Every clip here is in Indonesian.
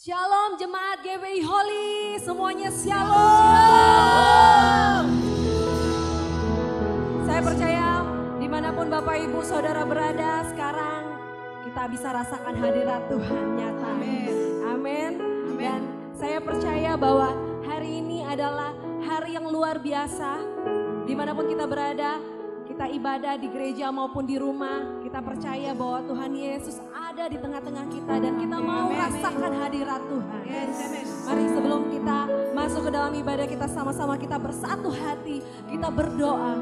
Shalom jemaat GBI Holy, semuanya shalom. Saya percaya dimanapun Bapak Ibu Saudara berada sekarang, kita bisa rasakan hadirat Tuhan nyata. Amin. Amin. Dan saya percaya bahwa hari ini adalah hari yang luar biasa. Dimanapun kita berada, kita ibadah di gereja maupun di rumah, kita percaya bahwa Tuhan Yesus ada di tengah-tengah kita dan kita mau rasakan hadirat Tuhan. Mari sebelum kita masuk ke dalam ibadah, kita sama-sama kita bersatu hati, kita berdoa.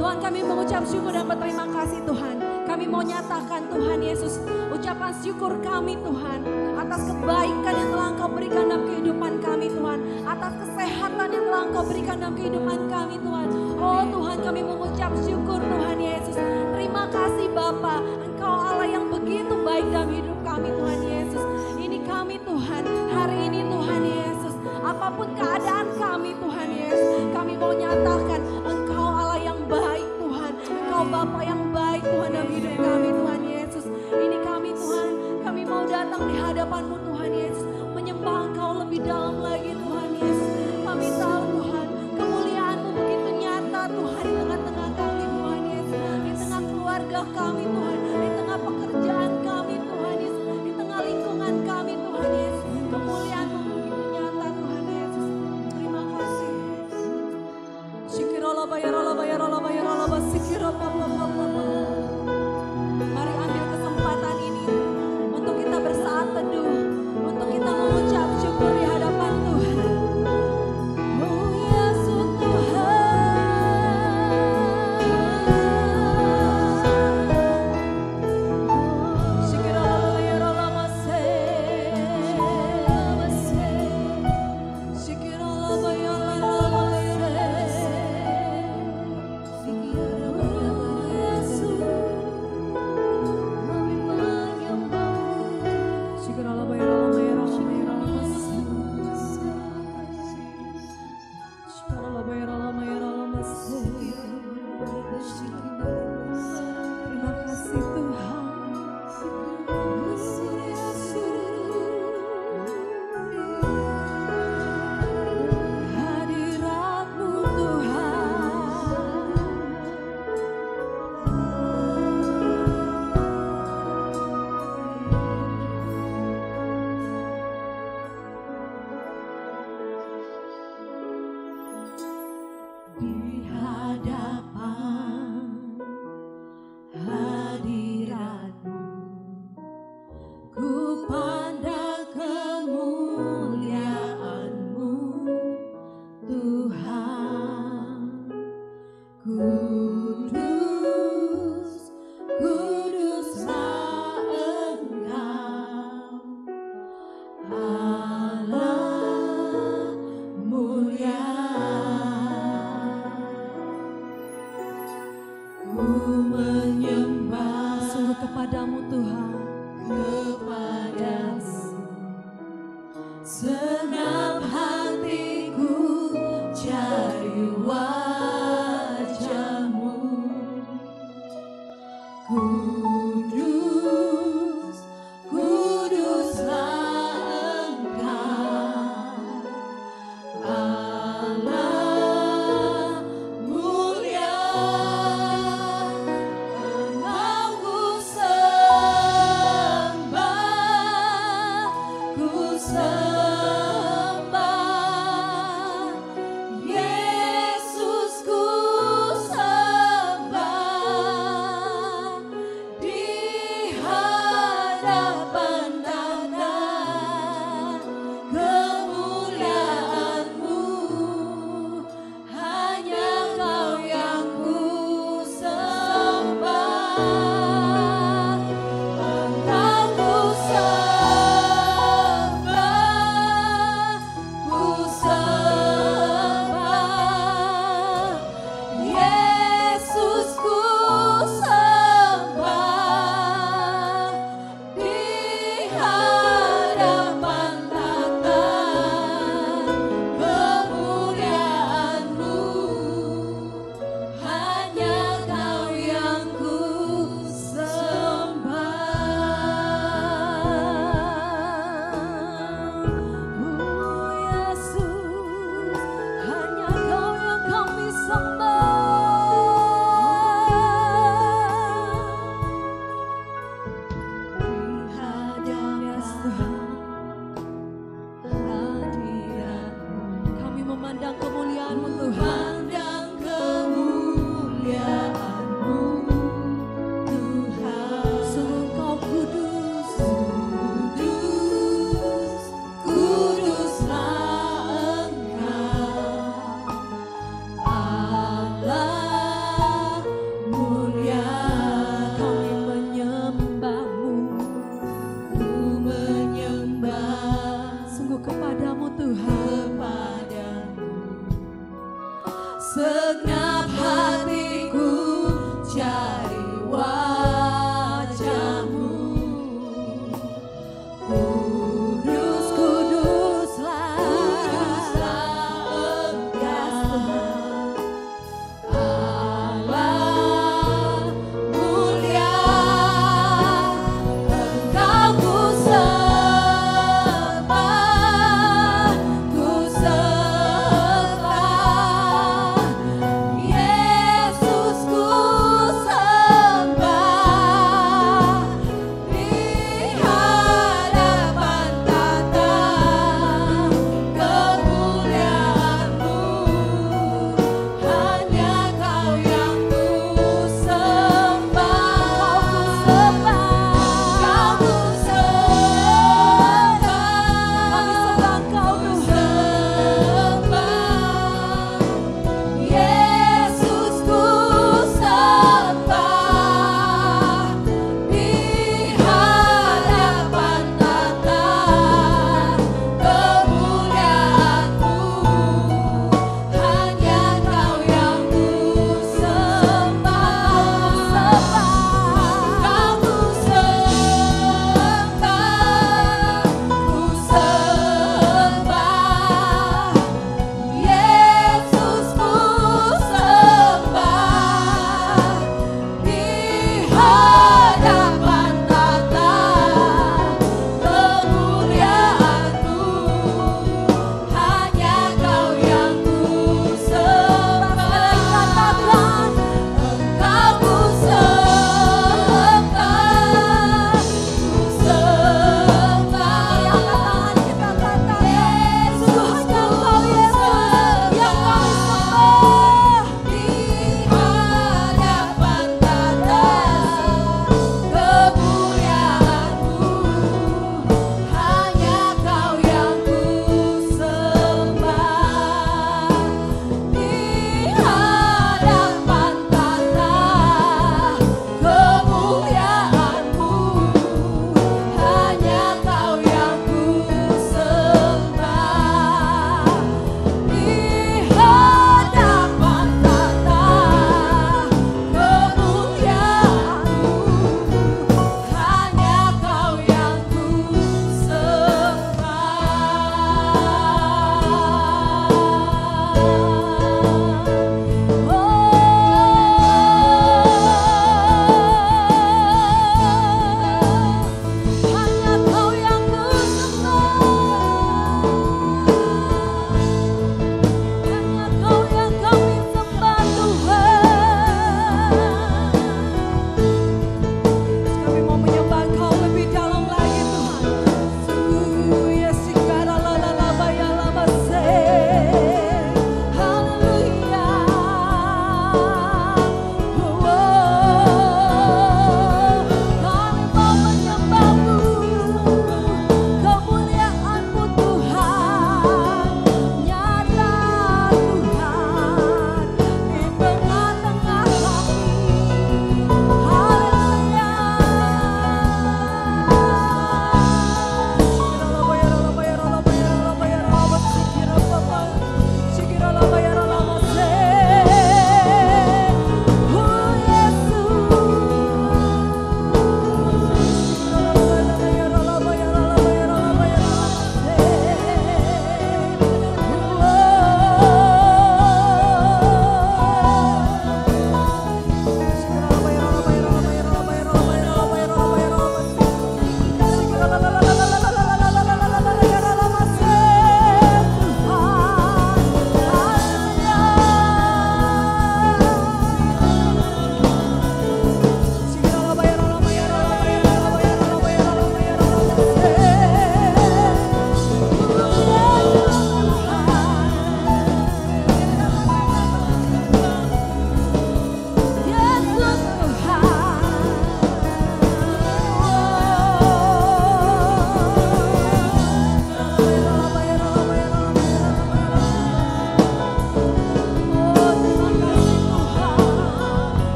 Tuhan, kami mengucap syukur dan berterima kasih Tuhan. Kami mau nyatakan Tuhan Yesus, ucapan syukur kami Tuhan atas kebaikan yang telah Engkau berikan dalam kehidupan kami Tuhan, atas kesehatan yang telah Engkau berikan dalam kehidupan kami Tuhan. Oh Tuhan, kami mengucap syukur Tuhan Yesus. Terima kasih Bapa, Engkau Allah yang begitu baik dalam hidup kami Tuhan Yesus. Ini kami Tuhan, hari ini Tuhan Yesus, apapun keadaan kami Tuhan Yesus, kami mau nyatakan Engkau Allah yang baik Tuhan, Engkau Bapa yang baik Tuhan dalam hidup kami Tuhan Yesus. Ini kami Tuhan, kami mau datang di hadapan-Mu Tuhan Yesus, menyembah Engkau lebih dalam lagi Tuhan Yesus. Kami tahu Tuhan, kemuliaan-Mu begitu nyata Tuhan di tengah-tengah kami Tuhan Yesus, di tengah keluarga kami Tuhan, di tengah pekerjaan kami Tuhan Yesus, di tengah lingkungan kami Tuhan Yesus. Kemuliaan-Mu begitu nyata Tuhan Yesus. Terima kasih. Syukurlah bayarlah bayarlah bayarlah syukurlah. Mari ambil kesempatan ini untuk kita bersaat teduh, untuk kita mengucap syukur di hadapan Tuhan. Oh Yesus Tuhan. Syukurlah bayarlah syukurlah bayarlah terima kasih Tuhan. Hadirat-Mu Tuhan. Di hadapan hadirat-Mu, ku pandang kemuliaan-Mu Tuhan. Kudus, kuduslah Engkau, Allah mulia. Ku menyembah sungguh kepadamu Tuhan, kepadamu senang hatiku cari wajah-Mu. Kudus, kuduslah Engkau, Allah mulia. Engkau ku sembah, Yesus ku sembah.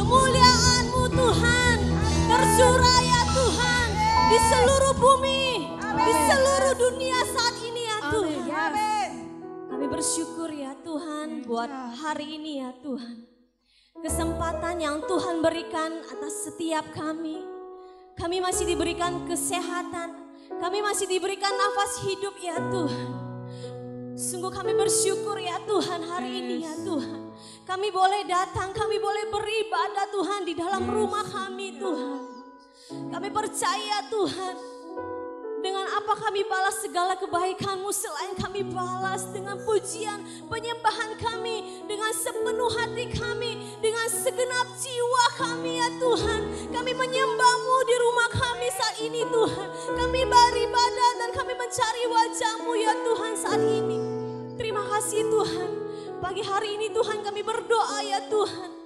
Kemuliaan-Mu Tuhan tercurah ya Tuhan di seluruh bumi, di seluruh dunia saat ini ya Tuhan. Kami bersyukur ya Tuhan buat hari ini ya Tuhan. Kesempatan yang Tuhan berikan atas setiap kami. Kami masih diberikan kesehatan, kami masih diberikan nafas hidup ya Tuhan. Sungguh kami bersyukur ya Tuhan hari ini ya Tuhan. Kami boleh datang, kami boleh beribadah Tuhan di dalam rumah kami Tuhan. Kami percaya Tuhan, dengan apa kami balas segala kebaikan-Mu selain kami balas dengan pujian, penyembahan kami, dengan sepenuh hati kami, dengan segenap jiwa kami ya Tuhan. Kami menyembah-Mu di rumah kami saat ini Tuhan. Kami beribadah dan kami mencari wajah-Mu ya Tuhan saat ini. Terima kasih Tuhan. Pagi hari ini Tuhan kami berdoa ya Tuhan.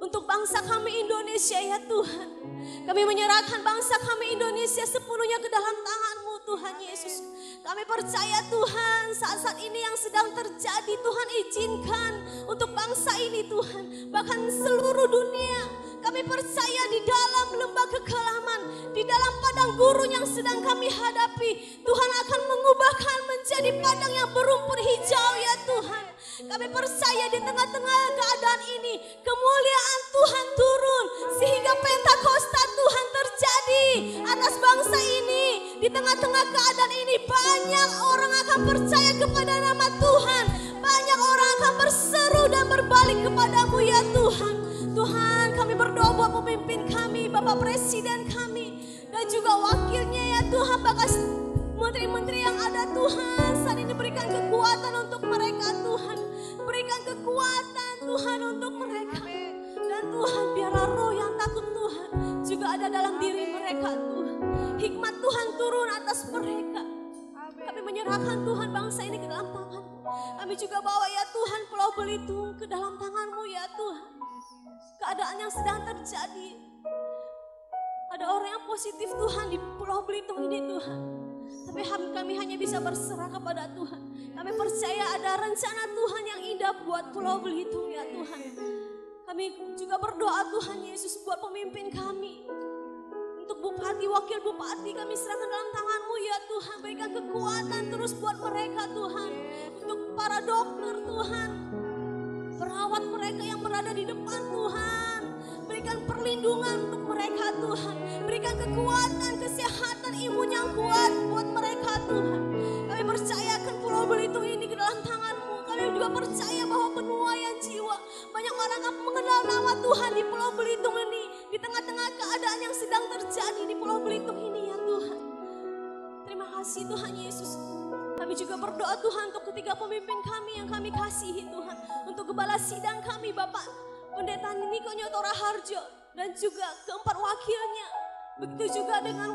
Untuk bangsa kami Indonesia ya Tuhan. Kami menyerahkan bangsa kami Indonesia sepenuhnya ke dalam tangan-Mu Tuhan Yesus. Kami percaya Tuhan saat-saat ini yang sedang terjadi Tuhan izinkan untuk bangsa ini Tuhan. Bahkan seluruh dunia. Kami percaya di dalam lembah kekelaman, di dalam padang gurun yang sedang kami hadapi, Tuhan akan mengubahkan menjadi padang yang berumput hijau ya Tuhan. Kami percaya di tengah-tengah keadaan ini, kemuliaan Tuhan turun sehingga Pentakosta Tuhan terjadi atas bangsa ini. Di tengah-tengah keadaan ini banyak orang akan percaya kepada nama Tuhan. Banyak orang akan berseru dan berbalik kepada-Mu ya Tuhan. Tuhan, kami berdoa buat pemimpin kami, Bapak Presiden kami, dan juga wakilnya ya Tuhan, bahkan menteri-menteri yang ada Tuhan. Saat ini berikan kekuatan untuk mereka Tuhan. Berikan kekuatan Tuhan untuk mereka. Dan Tuhan, biarlah roh yang takut Tuhan juga ada dalam diri mereka Tuhan. Hikmat Tuhan turun atas mereka. Kami menyerahkan Tuhan bangsa ini ke dalam tangan-Mu. Kami juga bawa ya Tuhan Pulau Belitung ke dalam tangan-Mu ya Tuhan. Keadaan yang sedang terjadi. Ada orang yang positif Tuhan di Pulau Belitung ini Tuhan. Tapi kami hanya bisa berserah kepada Tuhan. Kami percaya ada rencana Tuhan yang indah buat Pulau Belitung ya Tuhan. Kami juga berdoa Tuhan Yesus buat pemimpin kami. Untuk bupati, wakil bupati kami serahkan dalam tangan-Mu ya Tuhan. Berikan kekuatan terus buat mereka Tuhan. Untuk para dokter Tuhan. Perawat mereka yang berada di depan Tuhan. Berikan perlindungan untuk mereka Tuhan. Berikan kekuatan, kesehatan, imun yang kuat buat mereka Tuhan. Kami percayakan Pulau Belitung ini ke dalam tangan-Mu. Kami juga percaya bahwa penuaian jiwa. Banyak orang yang mengenal nama Tuhan di Pulau Belitung ini. Di tengah-tengah keadaan yang sedang terjadi di Pulau Belitung ini ya Tuhan. Terima kasih Tuhan Yesus. Kami juga berdoa Tuhan untuk ketiga pemimpin kami yang kami kasihi Tuhan. Untuk Gembala Sidang kami Bapak Pendeta Niko Nyotora Harjo. Dan juga keempat wakilnya. Begitu juga dengan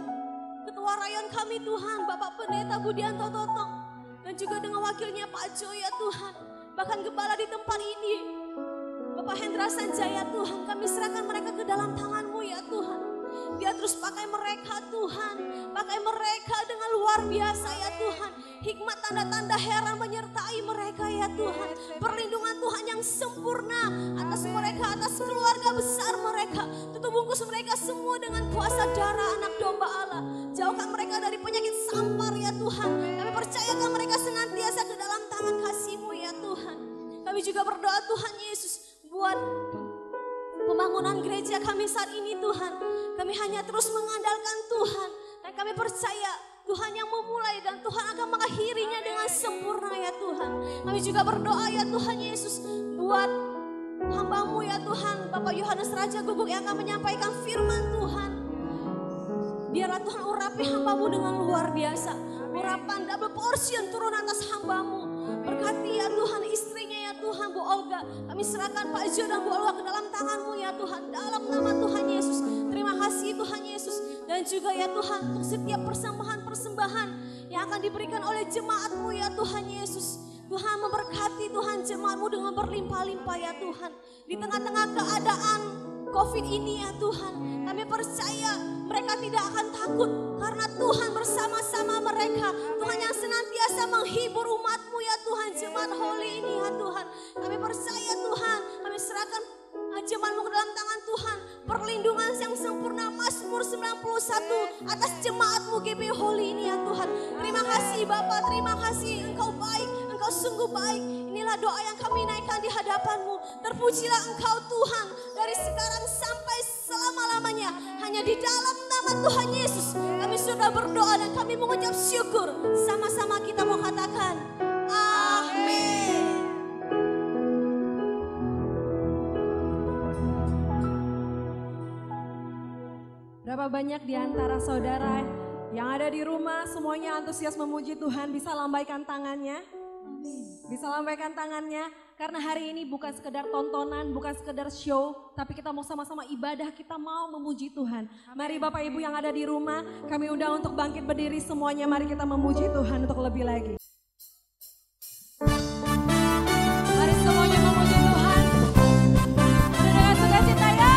Ketua Rayon kami Tuhan Bapak Pendeta Budianto Totong. Dan juga dengan wakilnya Pak Jo ya Tuhan. Bahkan Gembala di tempat ini Bapak Hendra Sanjaya Tuhan. Kami serahkan mereka ke dalam tangan-Mu ya Tuhan. Biar terus pakai mereka Tuhan. Pakai mereka dengan luar biasa ya Tuhan. Hikmat tanda-tanda heran menyertai mereka ya Tuhan. Perlindungan Tuhan yang sempurna atas mereka, atas keluarga besar mereka. Tutup bungkus mereka semua dengan kuasa darah anak domba Allah. Jauhkan mereka dari penyakit sampar ya Tuhan. Kami percayakan mereka senantiasa ke dalam tangan kasih-Mu ya Tuhan. Kami juga berdoa Tuhan Yesus buat pembangunan gereja kami saat ini Tuhan. Kami hanya terus mengandalkan Tuhan. Dan kami percaya Tuhan yang memulai dan Tuhan akan mengakhirinya dengan sempurna ya Tuhan. Kami juga berdoa ya Tuhan Yesus buat hamba-Mu ya Tuhan. Bapak Yohanes Raja Guguk yang akan menyampaikan firman Tuhan. Biarlah Tuhan urapi hamba-Mu dengan luar biasa. Urapan double portion turun atas hamba-Mu. Berkati ya Tuhan istrinya ya Tuhan Bu Olga. Kami serahkan Pak Jo dan Bu Olga ke dalam tangan-Mu ya Tuhan. Dalam nama Tuhan Yesus. Terima kasih Tuhan Yesus. Dan juga ya Tuhan untuk setiap persembahan-persembahan yang akan diberikan oleh jemaat-Mu ya Tuhan Yesus. Tuhan memberkati Tuhan jemaat-Mu dengan berlimpah-limpah ya Tuhan. Di tengah-tengah keadaan COVID ini ya Tuhan, kami percaya mereka tidak akan takut karena Tuhan bersama-sama mereka. Tuhan yang senantiasa menghibur umat-Mu ya Tuhan, jemaat Holy ini ya Tuhan. Kami percaya Tuhan, kami serahkan jemaat-Mu ke dalam tangan Tuhan. Perlindungan yang sempurna Mazmur 91 atas jemaat-Mu GB Holy ini ya Tuhan. Terima kasih Bapa, terima kasih Engkau baik, Engkau sungguh baik. Inilah doa yang kami naikkan di hadapan-Mu. Terpujilah Engkau Tuhan dari sekarang sampai selama-lamanya. Hanya di dalam nama Tuhan Yesus kami sudah berdoa dan kami mengucap syukur. Sama-sama kita mau katakan amin. Berapa banyak di antara saudara yang ada di rumah semuanya antusias memuji Tuhan, bisa lambaikan tangannya? Bisa lambaikan tangannya karena hari ini bukan sekedar tontonan, bukan sekedar show, tapi kita mau sama-sama ibadah, kita mau memuji Tuhan. Mari Bapak Ibu yang ada di rumah, kami undang untuk bangkit berdiri semuanya, mari kita memuji Tuhan untuk lebih lagi. Mari semuanya memuji Tuhan. Dengan sukacita ya.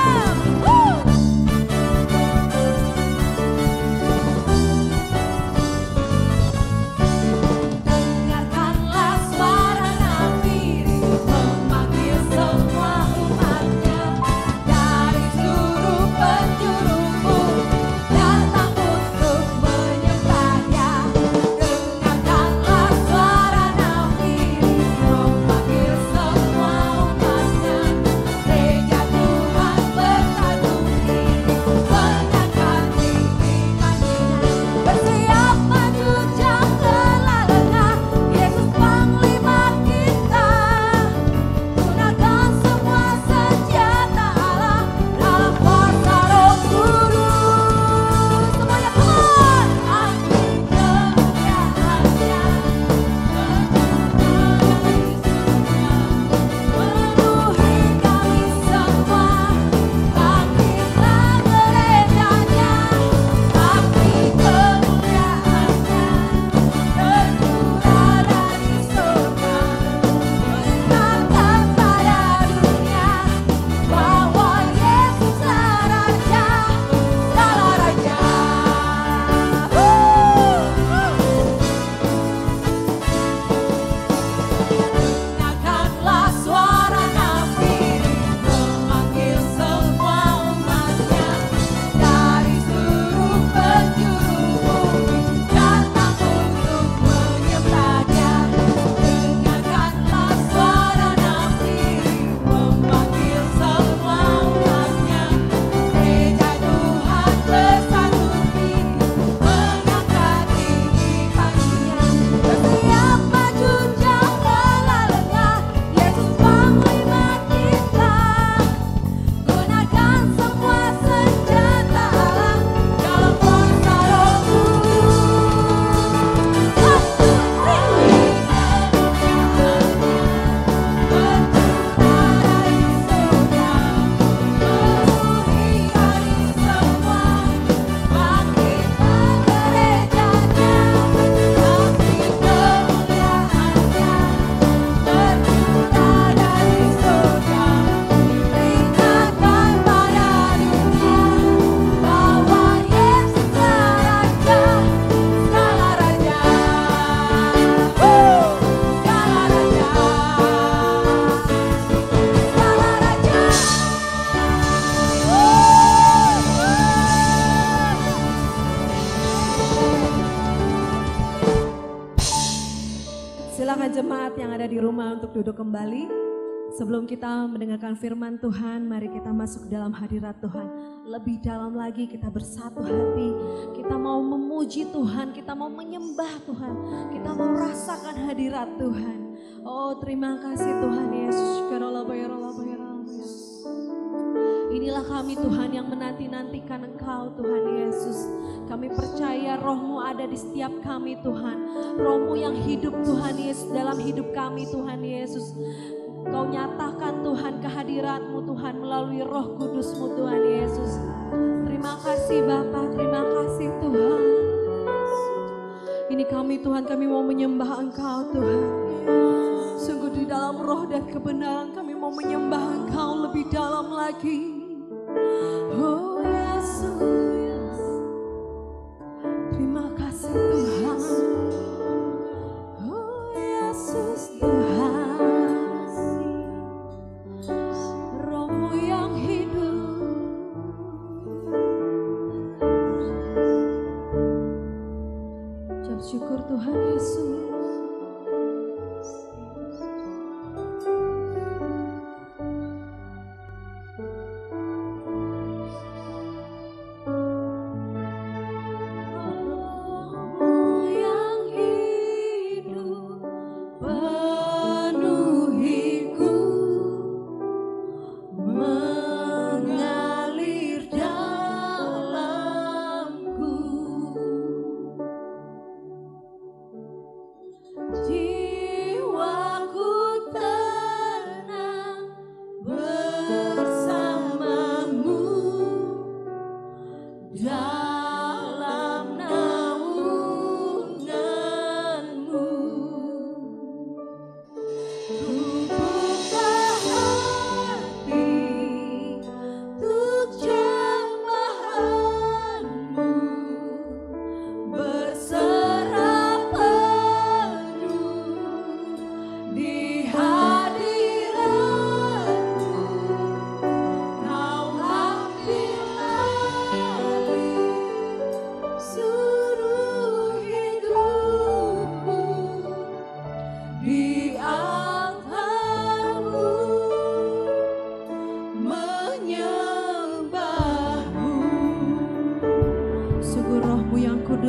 Silakan jemaat yang ada di rumah untuk duduk kembali. Sebelum kita mendengarkan firman Tuhan, mari kita masuk dalam hadirat Tuhan. Lebih dalam lagi kita bersatu hati. Kita mau memuji Tuhan, kita mau menyembah Tuhan. Kita mau rasakan hadirat Tuhan. Oh, terima kasih Tuhan Yesus. Inilah kami Tuhan yang menanti-nantikan Engkau Tuhan Yesus. Kami percaya Roh-Mu ada di setiap kami Tuhan. Roh-Mu yang hidup Tuhan Yesus dalam hidup kami Tuhan Yesus. Kau nyatakan Tuhan kehadirat-Mu Tuhan melalui Roh Kudus-Mu Tuhan Yesus. Terima kasih Bapa, terima kasih Tuhan. Ini kami Tuhan, kami mau menyembah Engkau Tuhan. Sungguh di dalam roh dan kebenaran kami mau menyembah Engkau lebih dalam lagi. Oh Yesus, terima kasih Tuhan. Oh Yesus Tuhan, Roh-Mu yang hidup. Ucap syukur Tuhan Yesus.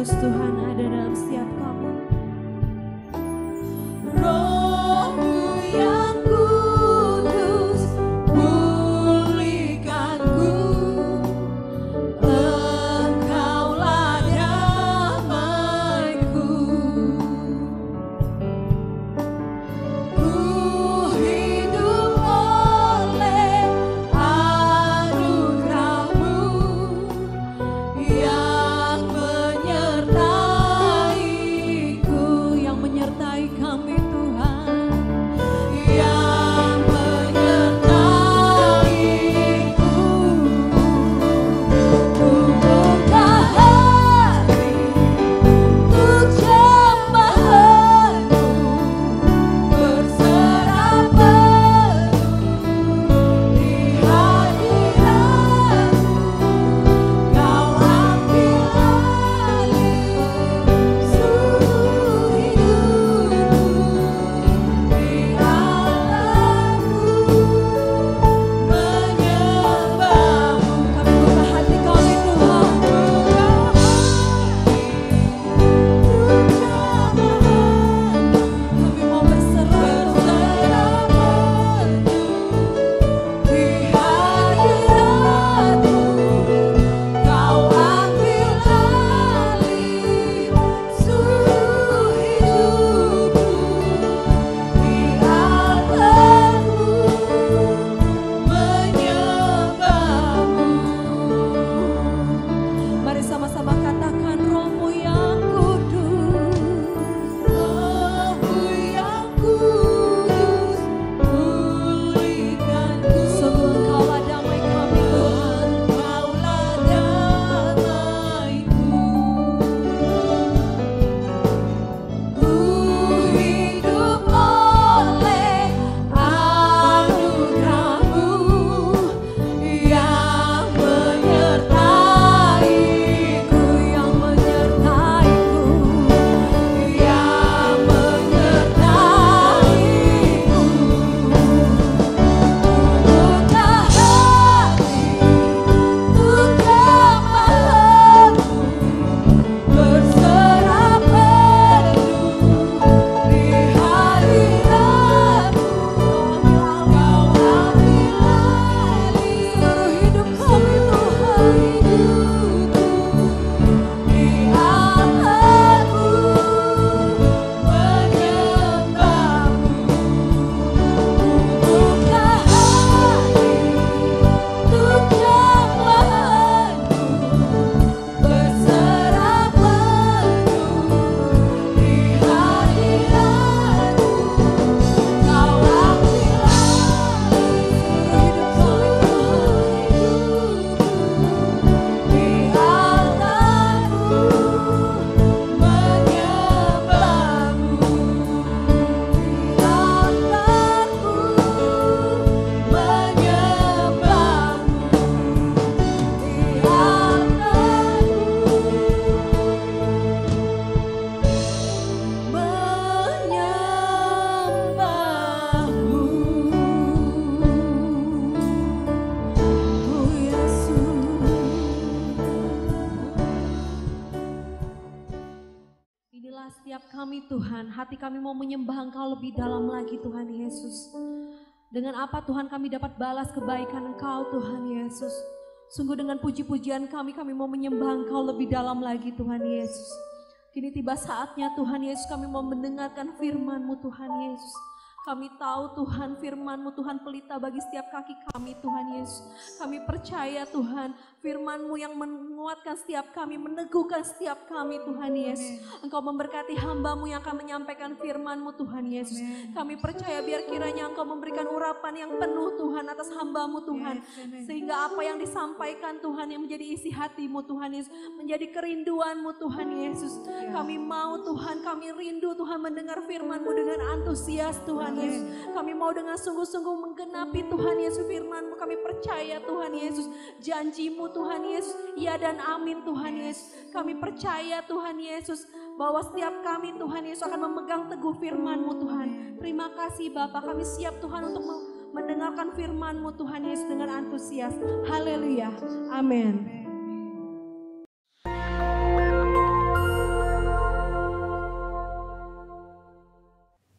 Tuhan ada dalam setiap kami. Roh-Mu yang kudus, pulihkanku. Engkaulah damaiku. Ku hidup oleh anugerah-Mu yang menyertai hati kami mau menyembah Engkau lebih dalam lagi Tuhan Yesus. Dengan apa Tuhan kami dapat balas kebaikan Engkau Tuhan Yesus. Sungguh dengan puji-pujian kami mau menyembah Engkau lebih dalam lagi Tuhan Yesus. Kini tiba saatnya Tuhan Yesus kami mau mendengarkan firman-Mu Tuhan Yesus. Kami tahu Tuhan firman-Mu Tuhan pelita bagi setiap kaki kami Tuhan Yesus. Kami percaya Tuhan firman-Mu yang menguatkan setiap kami, meneguhkan setiap kami Tuhan Yesus. Engkau memberkati hamba-Mu yang akan menyampaikan firman-Mu Tuhan Yesus. Kami percaya biar kiranya Engkau memberikan urapan yang penuh Tuhan atas hamba-Mu Tuhan. Sehingga apa yang disampaikan Tuhan yang menjadi isi hati-Mu Tuhan Yesus, menjadi kerinduan-Mu Tuhan Yesus. Kami mau Tuhan, kami rindu Tuhan mendengar firman-Mu dengan antusias Tuhan Yesus. Kami mau dengan sungguh-sungguh menggenapi Tuhan Yesus firman-Mu. Kami percaya Tuhan Yesus, janji-Mu Tuhan Yesus, ya dan amin Tuhan Yesus. Kami percaya Tuhan Yesus bahwa setiap kami Tuhan Yesus akan memegang teguh firman-Mu Tuhan. Terima kasih Bapa, kami siap Tuhan untuk mendengarkan firman-Mu Tuhan Yesus dengan antusias. Haleluya, amin.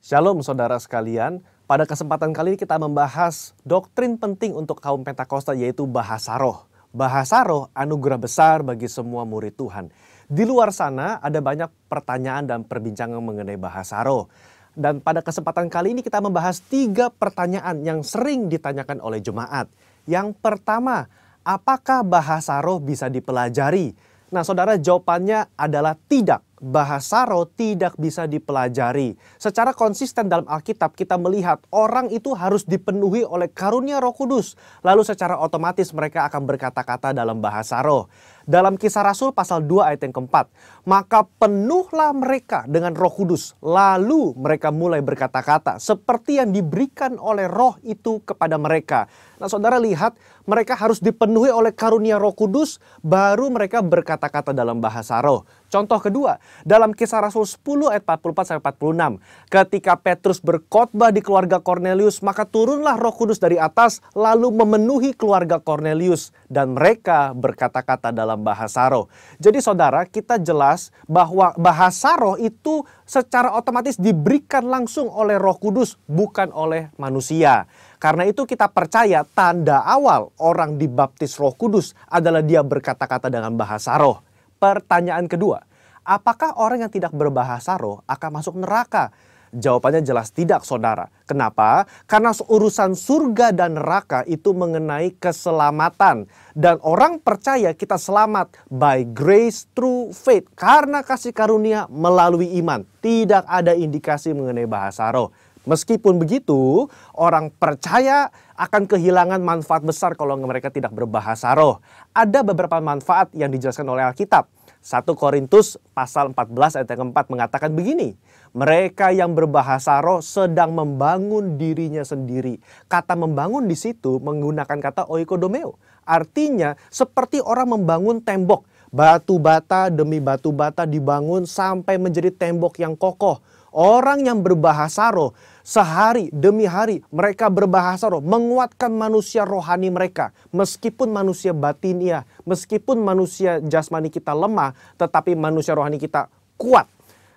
Shalom saudara sekalian, pada kesempatan kali ini kita membahas doktrin penting untuk kaum Pentakosta yaitu bahasa roh. Bahasa roh anugerah besar bagi semua murid Tuhan. Di luar sana ada banyak pertanyaan dan perbincangan mengenai bahasa roh. Dan pada kesempatan kali ini kita membahas 3 pertanyaan yang sering ditanyakan oleh jemaat. Yang pertama, apakah bahasa roh bisa dipelajari? Nah saudara, jawabannya adalah tidak. Bahasa roh tidak bisa dipelajari. Secara konsisten dalam Alkitab kita melihat orang itu harus dipenuhi oleh karunia Roh Kudus. Lalu secara otomatis mereka akan berkata-kata dalam bahasa roh. Dalam Kisah Rasul pasal 2 ayat yang keempat, maka penuhlah mereka dengan Roh Kudus. Lalu mereka mulai berkata-kata seperti yang diberikan oleh roh itu kepada mereka. Nah saudara lihat, mereka harus dipenuhi oleh karunia Roh Kudus, baru mereka berkata-kata dalam bahasa roh. Contoh kedua, dalam Kisah Rasul 10 ayat 44-46. Ketika Petrus berkhotbah di keluarga Kornelius, maka turunlah Roh Kudus dari atas lalu memenuhi keluarga Kornelius. Dan mereka berkata-kata dalam bahasa roh. Jadi saudara, kita jelas bahwa bahasa roh itu secara otomatis diberikan langsung oleh Roh Kudus, bukan oleh manusia. Karena itu kita percaya tanda awal orang dibaptis Roh Kudus adalah dia berkata-kata dengan bahasa roh. Pertanyaan kedua, apakah orang yang tidak berbahasa roh akan masuk neraka? Jawabannya jelas tidak saudara. Kenapa? Karena urusan surga dan neraka itu mengenai keselamatan. Dan orang percaya kita selamat by grace through faith. Karena kasih karunia melalui iman. Tidak ada indikasi mengenai bahasa roh. Meskipun begitu, orang percaya akan kehilangan manfaat besar kalau mereka tidak berbahasa roh. Ada beberapa manfaat yang dijelaskan oleh Alkitab. 1 Korintus pasal 14 ayat yang keempat mengatakan begini. Mereka yang berbahasa roh sedang membangun dirinya sendiri. Kata membangun di situ menggunakan kata oikodomeo. Artinya seperti orang membangun tembok. Batu bata demi batu bata dibangun sampai menjadi tembok yang kokoh. Orang yang berbahasa roh sehari demi hari mereka berbahasa roh menguatkan manusia rohani mereka. Meskipun manusia batinia, meskipun manusia jasmani kita lemah, tetapi manusia rohani kita kuat.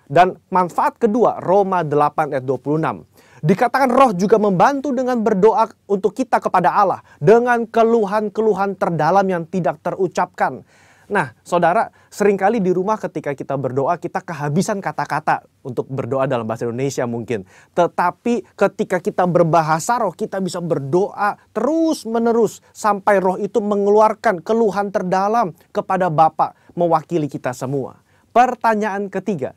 Dan manfaat kedua, Roma 8 ayat 26. Dikatakan roh juga membantu dengan berdoa untuk kita kepada Allah. Dengan keluhan-keluhan terdalam yang tidak terucapkan. Nah, saudara, seringkali di rumah ketika kita berdoa, kita kehabisan kata-kata untuk berdoa dalam bahasa Indonesia mungkin. Tetapi ketika kita berbahasa roh, kita bisa berdoa terus-menerus sampai roh itu mengeluarkan keluhan terdalam kepada Bapa mewakili kita semua. Pertanyaan ketiga,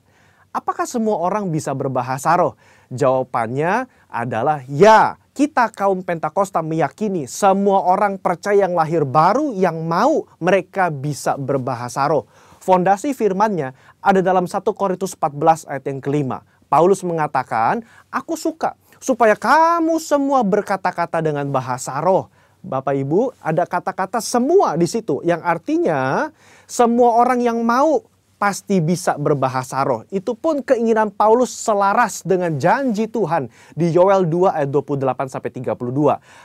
apakah semua orang bisa berbahasa roh? Jawabannya adalah ya. Kita kaum Pentakosta meyakini semua orang percaya yang lahir baru yang mau mereka bisa berbahasa roh. Fondasi firman-Nya ada dalam 1 Korintus 14 ayat yang kelima. Paulus mengatakan, aku suka supaya kamu semua berkata-kata dengan bahasa roh. Bapak Ibu, ada kata-kata semua di situ yang artinya semua orang yang mau pasti bisa berbahasa roh. Itu pun keinginan Paulus selaras dengan janji Tuhan di Yoel 2 ayat 28-32.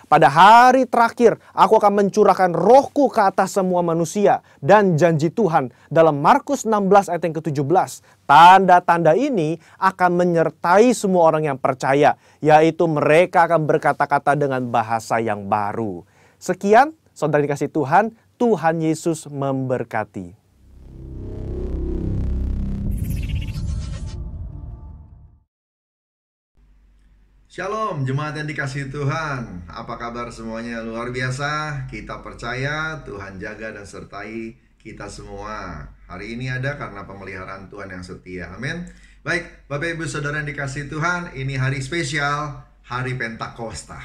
Pada hari terakhir aku akan mencurahkan rohku ke atas semua manusia. Dan janji Tuhan dalam Markus 16 ayat yang ke-17. Tanda-tanda ini akan menyertai semua orang yang percaya, yaitu mereka akan berkata-kata dengan bahasa yang baru. Sekian, saudara dikasih Tuhan, Tuhan Yesus memberkati. Shalom jemaat yang dikasihi Tuhan. Apa kabar semuanya? Luar biasa. Kita percaya Tuhan jaga dan sertai kita semua. Hari ini ada karena pemeliharaan Tuhan yang setia. Amin. Baik, Bapak Ibu Saudara yang dikasihi Tuhan, ini hari spesial, hari Pentakosta.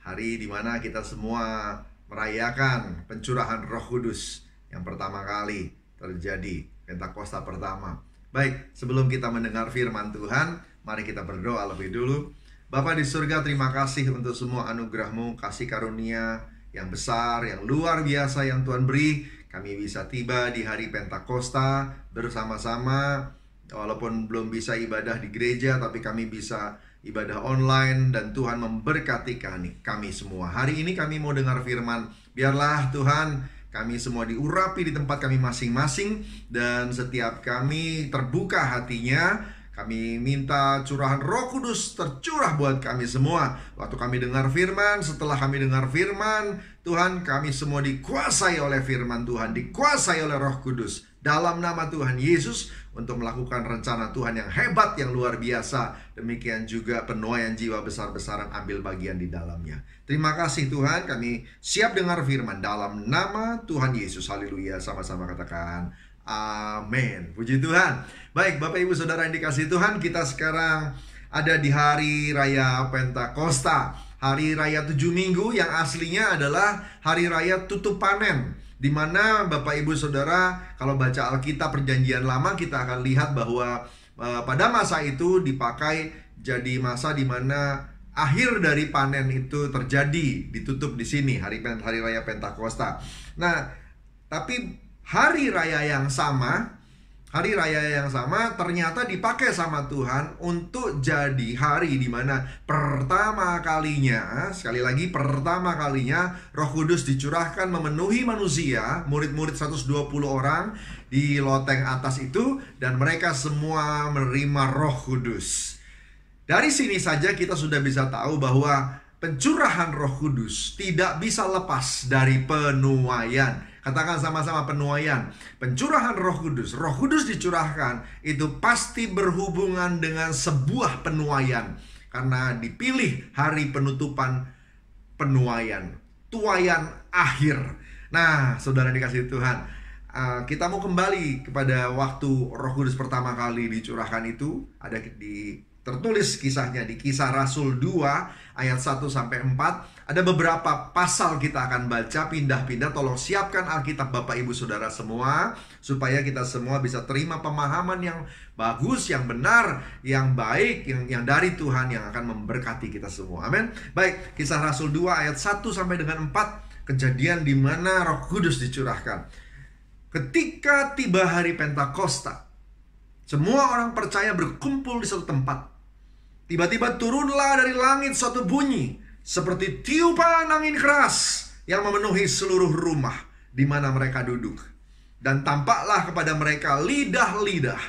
Hari di mana kita semua merayakan pencurahan Roh Kudus yang pertama kali terjadi, Pentakosta pertama. Baik, sebelum kita mendengar firman Tuhan, mari kita berdoa lebih dulu. Bapa di surga, terima kasih untuk semua anugerah-Mu, kasih karunia yang besar, yang luar biasa yang Tuhan beri. Kami bisa tiba di hari Pentakosta bersama-sama, walaupun belum bisa ibadah di gereja, tapi kami bisa ibadah online, dan Tuhan memberkati kami semua. Hari ini kami mau dengar firman. Biarlah Tuhan kami semua diurapi di tempat kami masing-masing, dan setiap kami terbuka hatinya. Kami minta curahan Roh Kudus tercurah buat kami semua. Waktu kami dengar firman, setelah kami dengar firman, Tuhan, kami semua dikuasai oleh firman Tuhan, dikuasai oleh Roh Kudus. Dalam nama Tuhan Yesus, untuk melakukan rencana Tuhan yang hebat, yang luar biasa. Demikian juga penuaian jiwa besar-besaran ambil bagian di dalamnya. Terima kasih Tuhan, kami siap dengar firman dalam nama Tuhan Yesus. Haleluya, sama-sama katakan amin. Puji Tuhan. Baik, Bapak Ibu Saudara yang dikasihi Tuhan, kita sekarang ada di hari raya Pentakosta, hari raya 7 minggu yang aslinya adalah hari raya tutup panen, di mana Bapak Ibu Saudara, kalau baca Alkitab Perjanjian Lama, kita akan lihat bahwa pada masa itu dipakai jadi masa di mana akhir dari panen itu terjadi, ditutup di sini, hari raya Pentakosta. Nah, tapi hari raya yang sama ternyata dipakai sama Tuhan untuk jadi hari di mana pertama kalinya, sekali lagi pertama kalinya Roh Kudus dicurahkan memenuhi manusia, murid-murid 120 orang di loteng atas itu, dan mereka semua menerima Roh Kudus. Dari sini saja kita sudah bisa tahu bahwa pencurahan Roh Kudus tidak bisa lepas dari penuaian. Katakan sama-sama, penuaian. Pencurahan Roh Kudus. Roh Kudus dicurahkan itu pasti berhubungan dengan sebuah penuaian. Karena dipilih hari penutupan penuaian. Tuaian akhir. Nah, saudara dikasihi Tuhan, kita mau kembali kepada waktu Roh Kudus pertama kali dicurahkan itu. Ada tertulis kisahnya di Kisah Rasul 2 ayat 1-4. Ada beberapa pasal kita akan baca pindah-pindah. Tolong siapkan Alkitab Bapak Ibu Saudara semua, supaya kita semua bisa terima pemahaman yang bagus, yang benar, yang baik, yang dari Tuhan, yang akan memberkati kita semua. Amin. Baik, Kisah Rasul 2 ayat 1-4, kejadian di mana Roh Kudus dicurahkan. Ketika tiba hari Pentakosta, semua orang percaya berkumpul di satu tempat. Tiba-tiba turunlah dari langit suatu bunyi seperti tiupan angin keras yang memenuhi seluruh rumah di mana mereka duduk. Dan tampaklah kepada mereka lidah-lidah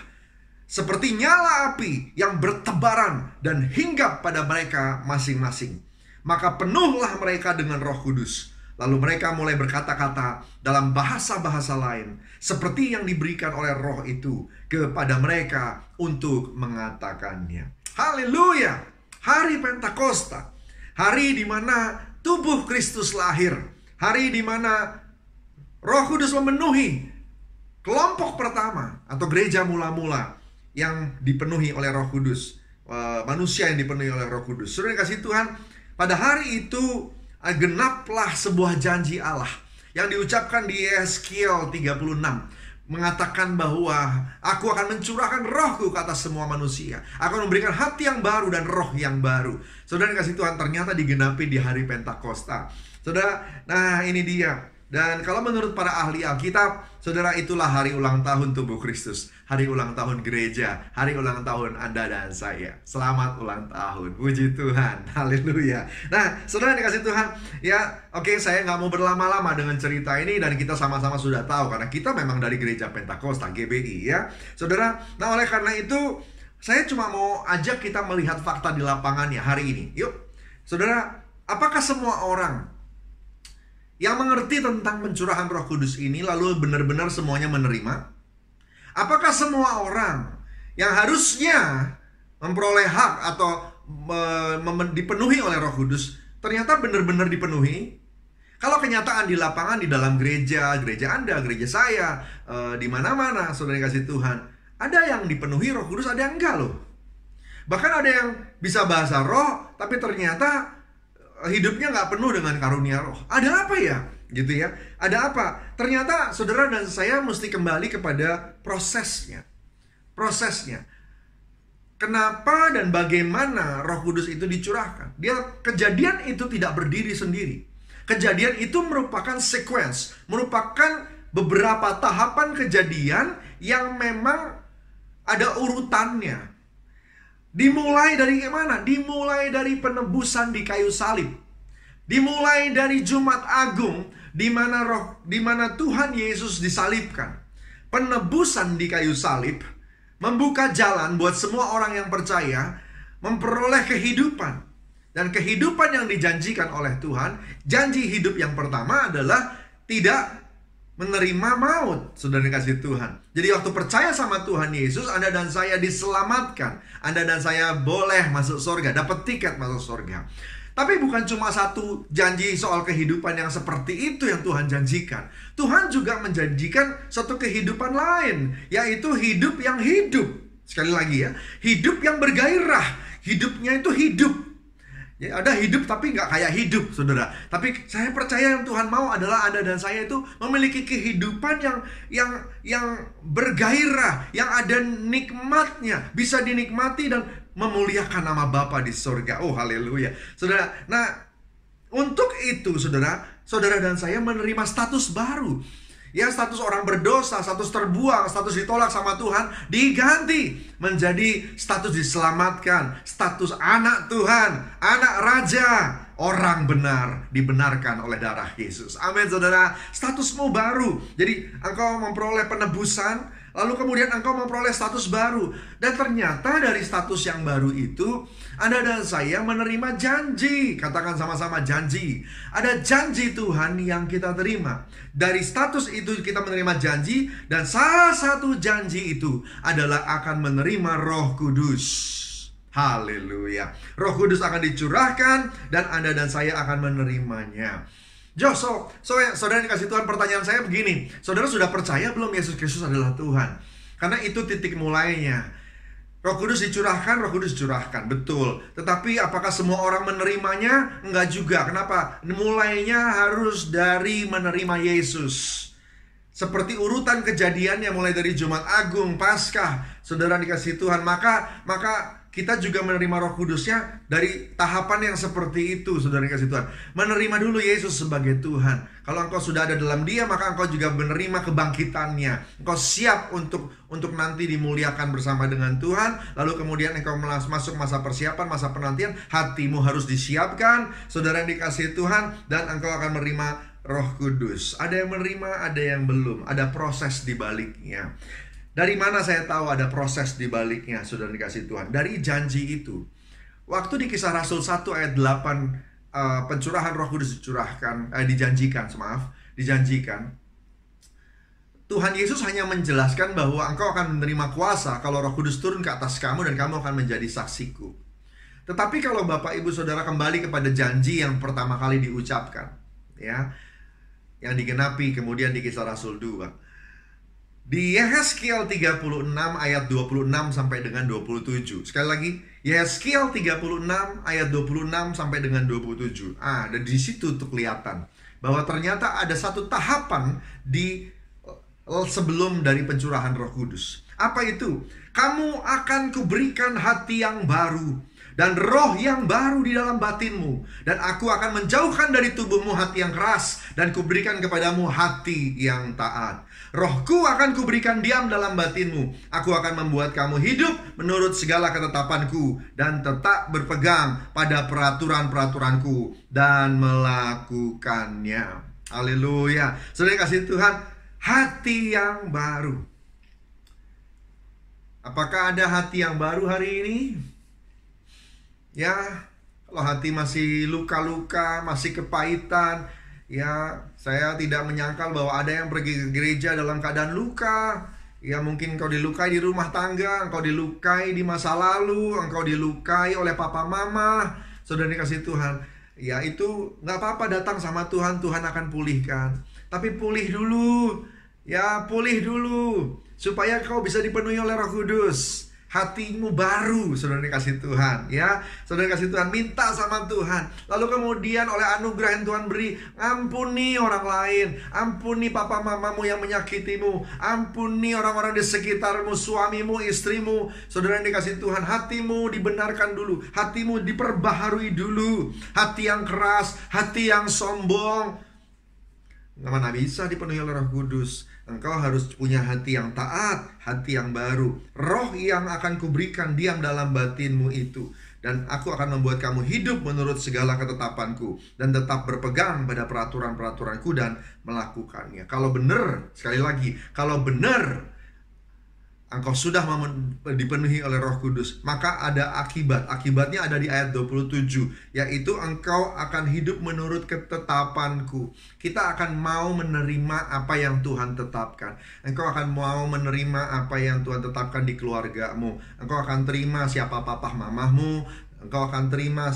seperti nyala api yang bertebaran dan hinggap pada mereka masing-masing. Maka penuhlah mereka dengan Roh Kudus. Lalu mereka mulai berkata-kata dalam bahasa-bahasa lain, seperti yang diberikan oleh Roh itu kepada mereka untuk mengatakannya. Haleluya! Hari Pentakosta, hari di mana tubuh Kristus lahir, hari di mana Roh Kudus memenuhi kelompok pertama atau gereja mula-mula yang dipenuhi oleh Roh Kudus, manusia yang dipenuhi oleh Roh Kudus. Saudara kasih Tuhan, pada hari itu genaplah sebuah janji Allah yang diucapkan di Yeskiel 36, mengatakan bahwa aku akan mencurahkan rohku ke atas semua manusia. Aku akan memberikan hati yang baru dan roh yang baru. Saudara kasih Tuhan, ternyata digenapi di hari Pentakosta. Saudara, nah ini dia. Dan kalau menurut para ahli Alkitab, saudara, itulah hari ulang tahun tubuh Kristus, hari ulang tahun gereja, hari ulang tahun Anda dan saya. Selamat ulang tahun, puji Tuhan, haleluya. Nah, saudara dikasih Tuhan, ya oke, saya nggak mau berlama-lama dengan cerita ini, dan kita sama-sama sudah tahu, karena kita memang dari gereja Pentakosta, GBI ya, saudara. Nah, oleh karena itu, saya cuma mau ajak kita melihat fakta di lapangannya hari ini. Yuk, saudara, apakah semua orang yang mengerti tentang pencurahan Roh Kudus ini lalu benar-benar semuanya menerima? Apakah semua orang yang harusnya memperoleh hak atau dipenuhi oleh Roh Kudus ternyata benar-benar dipenuhi? Kalau kenyataan di lapangan, di dalam gereja, gereja Anda, gereja saya, di mana-mana, saudara kasih Tuhan, ada yang dipenuhi Roh Kudus, ada yang enggak loh. Bahkan ada yang bisa bahasa roh, tapi ternyata hidupnya nggak penuh dengan karunia roh. Ada apa ya? Gitu ya. Ada apa? Ternyata saudara dan saya mesti kembali kepada prosesnya. Prosesnya. Kenapa dan bagaimana Roh Kudus itu dicurahkan? Kejadian itu tidak berdiri sendiri. Kejadian itu merupakan sequence, merupakan beberapa tahapan kejadian yang memang ada urutannya. Dimulai dari mana? Dimulai dari penebusan di kayu salib. Dimulai dari Jumat Agung, di mana Tuhan Yesus disalibkan. Penebusan di kayu salib membuka jalan buat semua orang yang percaya memperoleh kehidupan. Dan kehidupan yang dijanjikan oleh Tuhan, janji hidup yang pertama adalah tidak menerima maut, saudara dikasih Tuhan. Jadi waktu percaya sama Tuhan Yesus, Anda dan saya diselamatkan. Anda dan saya boleh masuk surga, dapat tiket masuk surga. Tapi bukan cuma satu janji soal kehidupan yang seperti itu yang Tuhan janjikan. Tuhan juga menjanjikan satu kehidupan lain, yaitu hidup yang hidup. Sekali lagi ya, hidup yang bergairah. Hidupnya itu hidup. Ya, ada hidup tapi nggak kayak hidup, saudara. Tapi saya percaya yang Tuhan mau adalah Anda dan saya itu memiliki kehidupan yang bergairah, yang ada nikmatnya, bisa dinikmati dan memuliakan nama Bapa di surga. Oh, haleluya, saudara. Nah, untuk itu, saudara dan saya menerima status baru. Ya, status orang berdosa, status terbuang, status ditolak sama Tuhan diganti menjadi status diselamatkan, status anak Tuhan, anak raja, orang benar, dibenarkan oleh darah Yesus. Amin, saudara. Statusmu baru. Jadi engkau memperoleh penebusan, lalu kemudian engkau memperoleh status baru. Dan ternyata dari status yang baru itu, Anda dan saya menerima janji. Katakan sama-sama, janji. Ada janji Tuhan yang kita terima. Dari status itu kita menerima janji. Dan salah satu janji itu adalah akan menerima Roh Kudus. Haleluya. Roh Kudus akan dicurahkan dan Anda dan saya akan menerimanya. Saudara dikasih Tuhan, pertanyaan saya begini. Saudara sudah percaya belum Yesus Kristus adalah Tuhan? Karena itu titik mulainya. Roh Kudus dicurahkan, Roh Kudus dicurahkan, betul. Tetapi apakah semua orang menerimanya? Enggak juga. Kenapa? Mulainya harus dari menerima Yesus. Seperti urutan kejadiannya mulai dari Jumat Agung, Paskah, saudara dikasih Tuhan. Maka kita juga menerima Roh Kudusnya dari tahapan yang seperti itu, saudara dikasih Tuhan. Menerima dulu Yesus sebagai Tuhan. Kalau engkau sudah ada dalam Dia, maka engkau juga menerima kebangkitannya. Engkau siap untuk nanti dimuliakan bersama dengan Tuhan. Lalu kemudian engkau masuk masa persiapan, masa penantian. Hatimu harus disiapkan, saudara yang dikasih Tuhan. Dan engkau akan menerima Roh Kudus. Ada yang menerima, ada yang belum. Ada proses di baliknya. Dari mana saya tahu ada proses di baliknya, saudara dikasih Tuhan? Dari janji itu. Waktu di Kisah Rasul 1 ayat 8, pencurahan Roh Kudus dijanjikan. Tuhan Yesus hanya menjelaskan bahwa engkau akan menerima kuasa kalau Roh Kudus turun ke atas kamu dan kamu akan menjadi saksiku. Tetapi kalau Bapak Ibu Saudara kembali kepada janji yang pertama kali diucapkan, ya, yang digenapi kemudian di Kisah Rasul 2. Di Yehezkiel 36 ayat 26 sampai dengan 27. Sekali lagi, Yehezkiel 36 ayat 26 sampai dengan 27. Dan di situ tuh kelihatan bahwa ternyata ada satu tahapan di sebelum dari pencurahan Roh Kudus. Apa itu? Kamu akan kuberikan hati yang baru, dan roh yang baru di dalam batinmu. Dan aku akan menjauhkan dari tubuhmu hati yang keras, dan kuberikan kepadamu hati yang taat. Rohku akan kuberikan diam dalam batinmu. Aku akan membuat kamu hidup menurut segala ketetapanku, dan tetap berpegang pada peraturan-peraturanku dan melakukannya. Haleluya. Saudara kasih Tuhan, hati yang baru. Apakah ada hati yang baru hari ini? Ya, kalau hati masih luka-luka, masih kepahitan, ya, saya tidak menyangkal bahwa ada yang pergi ke gereja dalam keadaan luka. Ya, mungkin engkau dilukai di rumah tangga, engkau dilukai di masa lalu, engkau dilukai oleh papa mama. Saudara dikasih Tuhan, ya itu gak apa-apa, datang sama Tuhan, Tuhan akan pulihkan. Tapi pulih dulu, ya pulih dulu, supaya kau bisa dipenuhi oleh Roh Kudus. Hatimu baru, saudara dikasih Tuhan, ya. Saudara kasih Tuhan, minta sama Tuhan. Lalu kemudian oleh anugerah yang Tuhan beri, ampuni orang lain, ampuni papa mamamu yang menyakitimu, ampuni orang-orang di sekitarmu, suamimu, istrimu. Saudara yang dikasih Tuhan, hatimu dibenarkan dulu, hatimu diperbaharui dulu. Hati yang keras, hati yang sombong, mana bisa dipenuhi oleh Roh Kudus. Engkau harus punya hati yang taat, hati yang baru. Roh yang akan kuberikan diam dalam batinmu itu. Dan aku akan membuat kamu hidup menurut segala ketetapanku, dan tetap berpegang pada peraturan-peraturanku dan melakukannya. Kalau benar, sekali lagi, kalau benar engkau sudah dipenuhi oleh Roh Kudus, maka ada akibat. Akibatnya ada di ayat 27, yaitu engkau akan hidup menurut ketetapanku. Kita akan mau menerima apa yang Tuhan tetapkan. Engkau akan mau menerima apa yang Tuhan tetapkan di keluargamu. Engkau akan terima siapa papa mamahmu. Engkau akan terima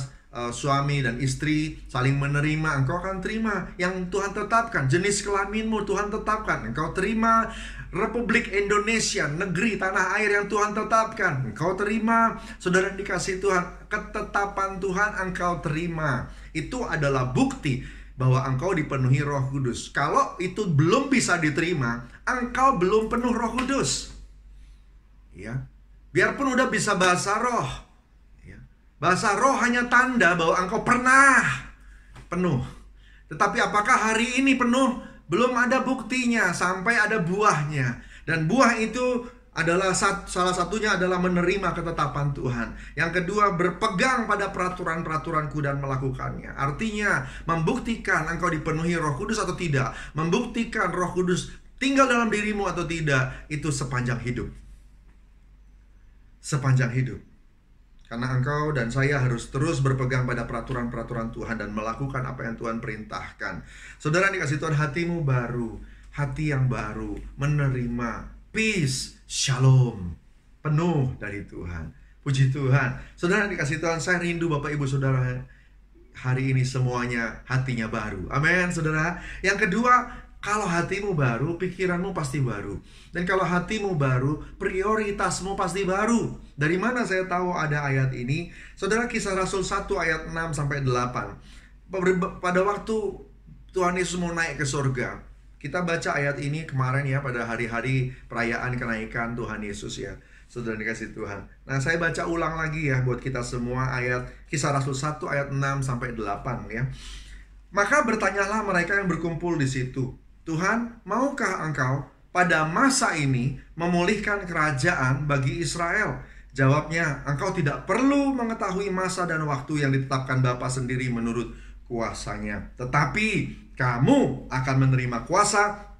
suami dan istri saling menerima. Engkau akan terima yang Tuhan tetapkan. Jenis kelaminmu Tuhan tetapkan. Engkau terima Republik Indonesia, negeri tanah air yang Tuhan tetapkan. Engkau terima, saudara dikasih Tuhan, ketetapan Tuhan engkau terima. Itu adalah bukti bahwa engkau dipenuhi Roh Kudus. Kalau itu belum bisa diterima, engkau belum penuh Roh Kudus. Ya, biarpun udah bisa bahasa roh, ya, bahasa roh hanya tanda bahwa engkau pernah penuh. Tetapi apakah hari ini penuh? Belum ada buktinya sampai ada buahnya. Dan buah itu adalah salah satunya adalah menerima ketetapan Tuhan. Yang kedua, berpegang pada peraturan-peraturanku dan melakukannya. Artinya membuktikan engkau dipenuhi Roh Kudus atau tidak, membuktikan Roh Kudus tinggal dalam dirimu atau tidak, itu sepanjang hidup. Sepanjang hidup. Karena engkau dan saya harus terus berpegang pada peraturan-peraturan Tuhan dan melakukan apa yang Tuhan perintahkan. Saudara dikasih Tuhan, hatimu baru, hati yang baru, menerima peace, shalom, penuh dari Tuhan. Puji Tuhan. Saudara dikasih Tuhan, saya rindu Bapak Ibu Saudara hari ini semuanya hatinya baru. Amin, saudara. Yang kedua, kalau hatimu baru, pikiranmu pasti baru. Dan kalau hatimu baru, prioritasmu pasti baru. Dari mana saya tahu ada ayat ini? Saudara, Kisah Rasul 1 ayat 6-8. Pada waktu Tuhan Yesus mau naik ke surga, kita baca ayat ini kemarin ya, pada hari-hari perayaan kenaikan Tuhan Yesus ya. Saudara dikasih Tuhan. Nah, saya baca ulang lagi ya buat kita semua ayat Kisah Rasul 1 ayat 6-8 ya. Maka bertanyalah mereka yang berkumpul di situ, Tuhan, maukah engkau pada masa ini memulihkan kerajaan bagi Israel? Jawabnya, engkau tidak perlu mengetahui masa dan waktu yang ditetapkan Bapa sendiri menurut kuasanya. Tetapi kamu akan menerima kuasa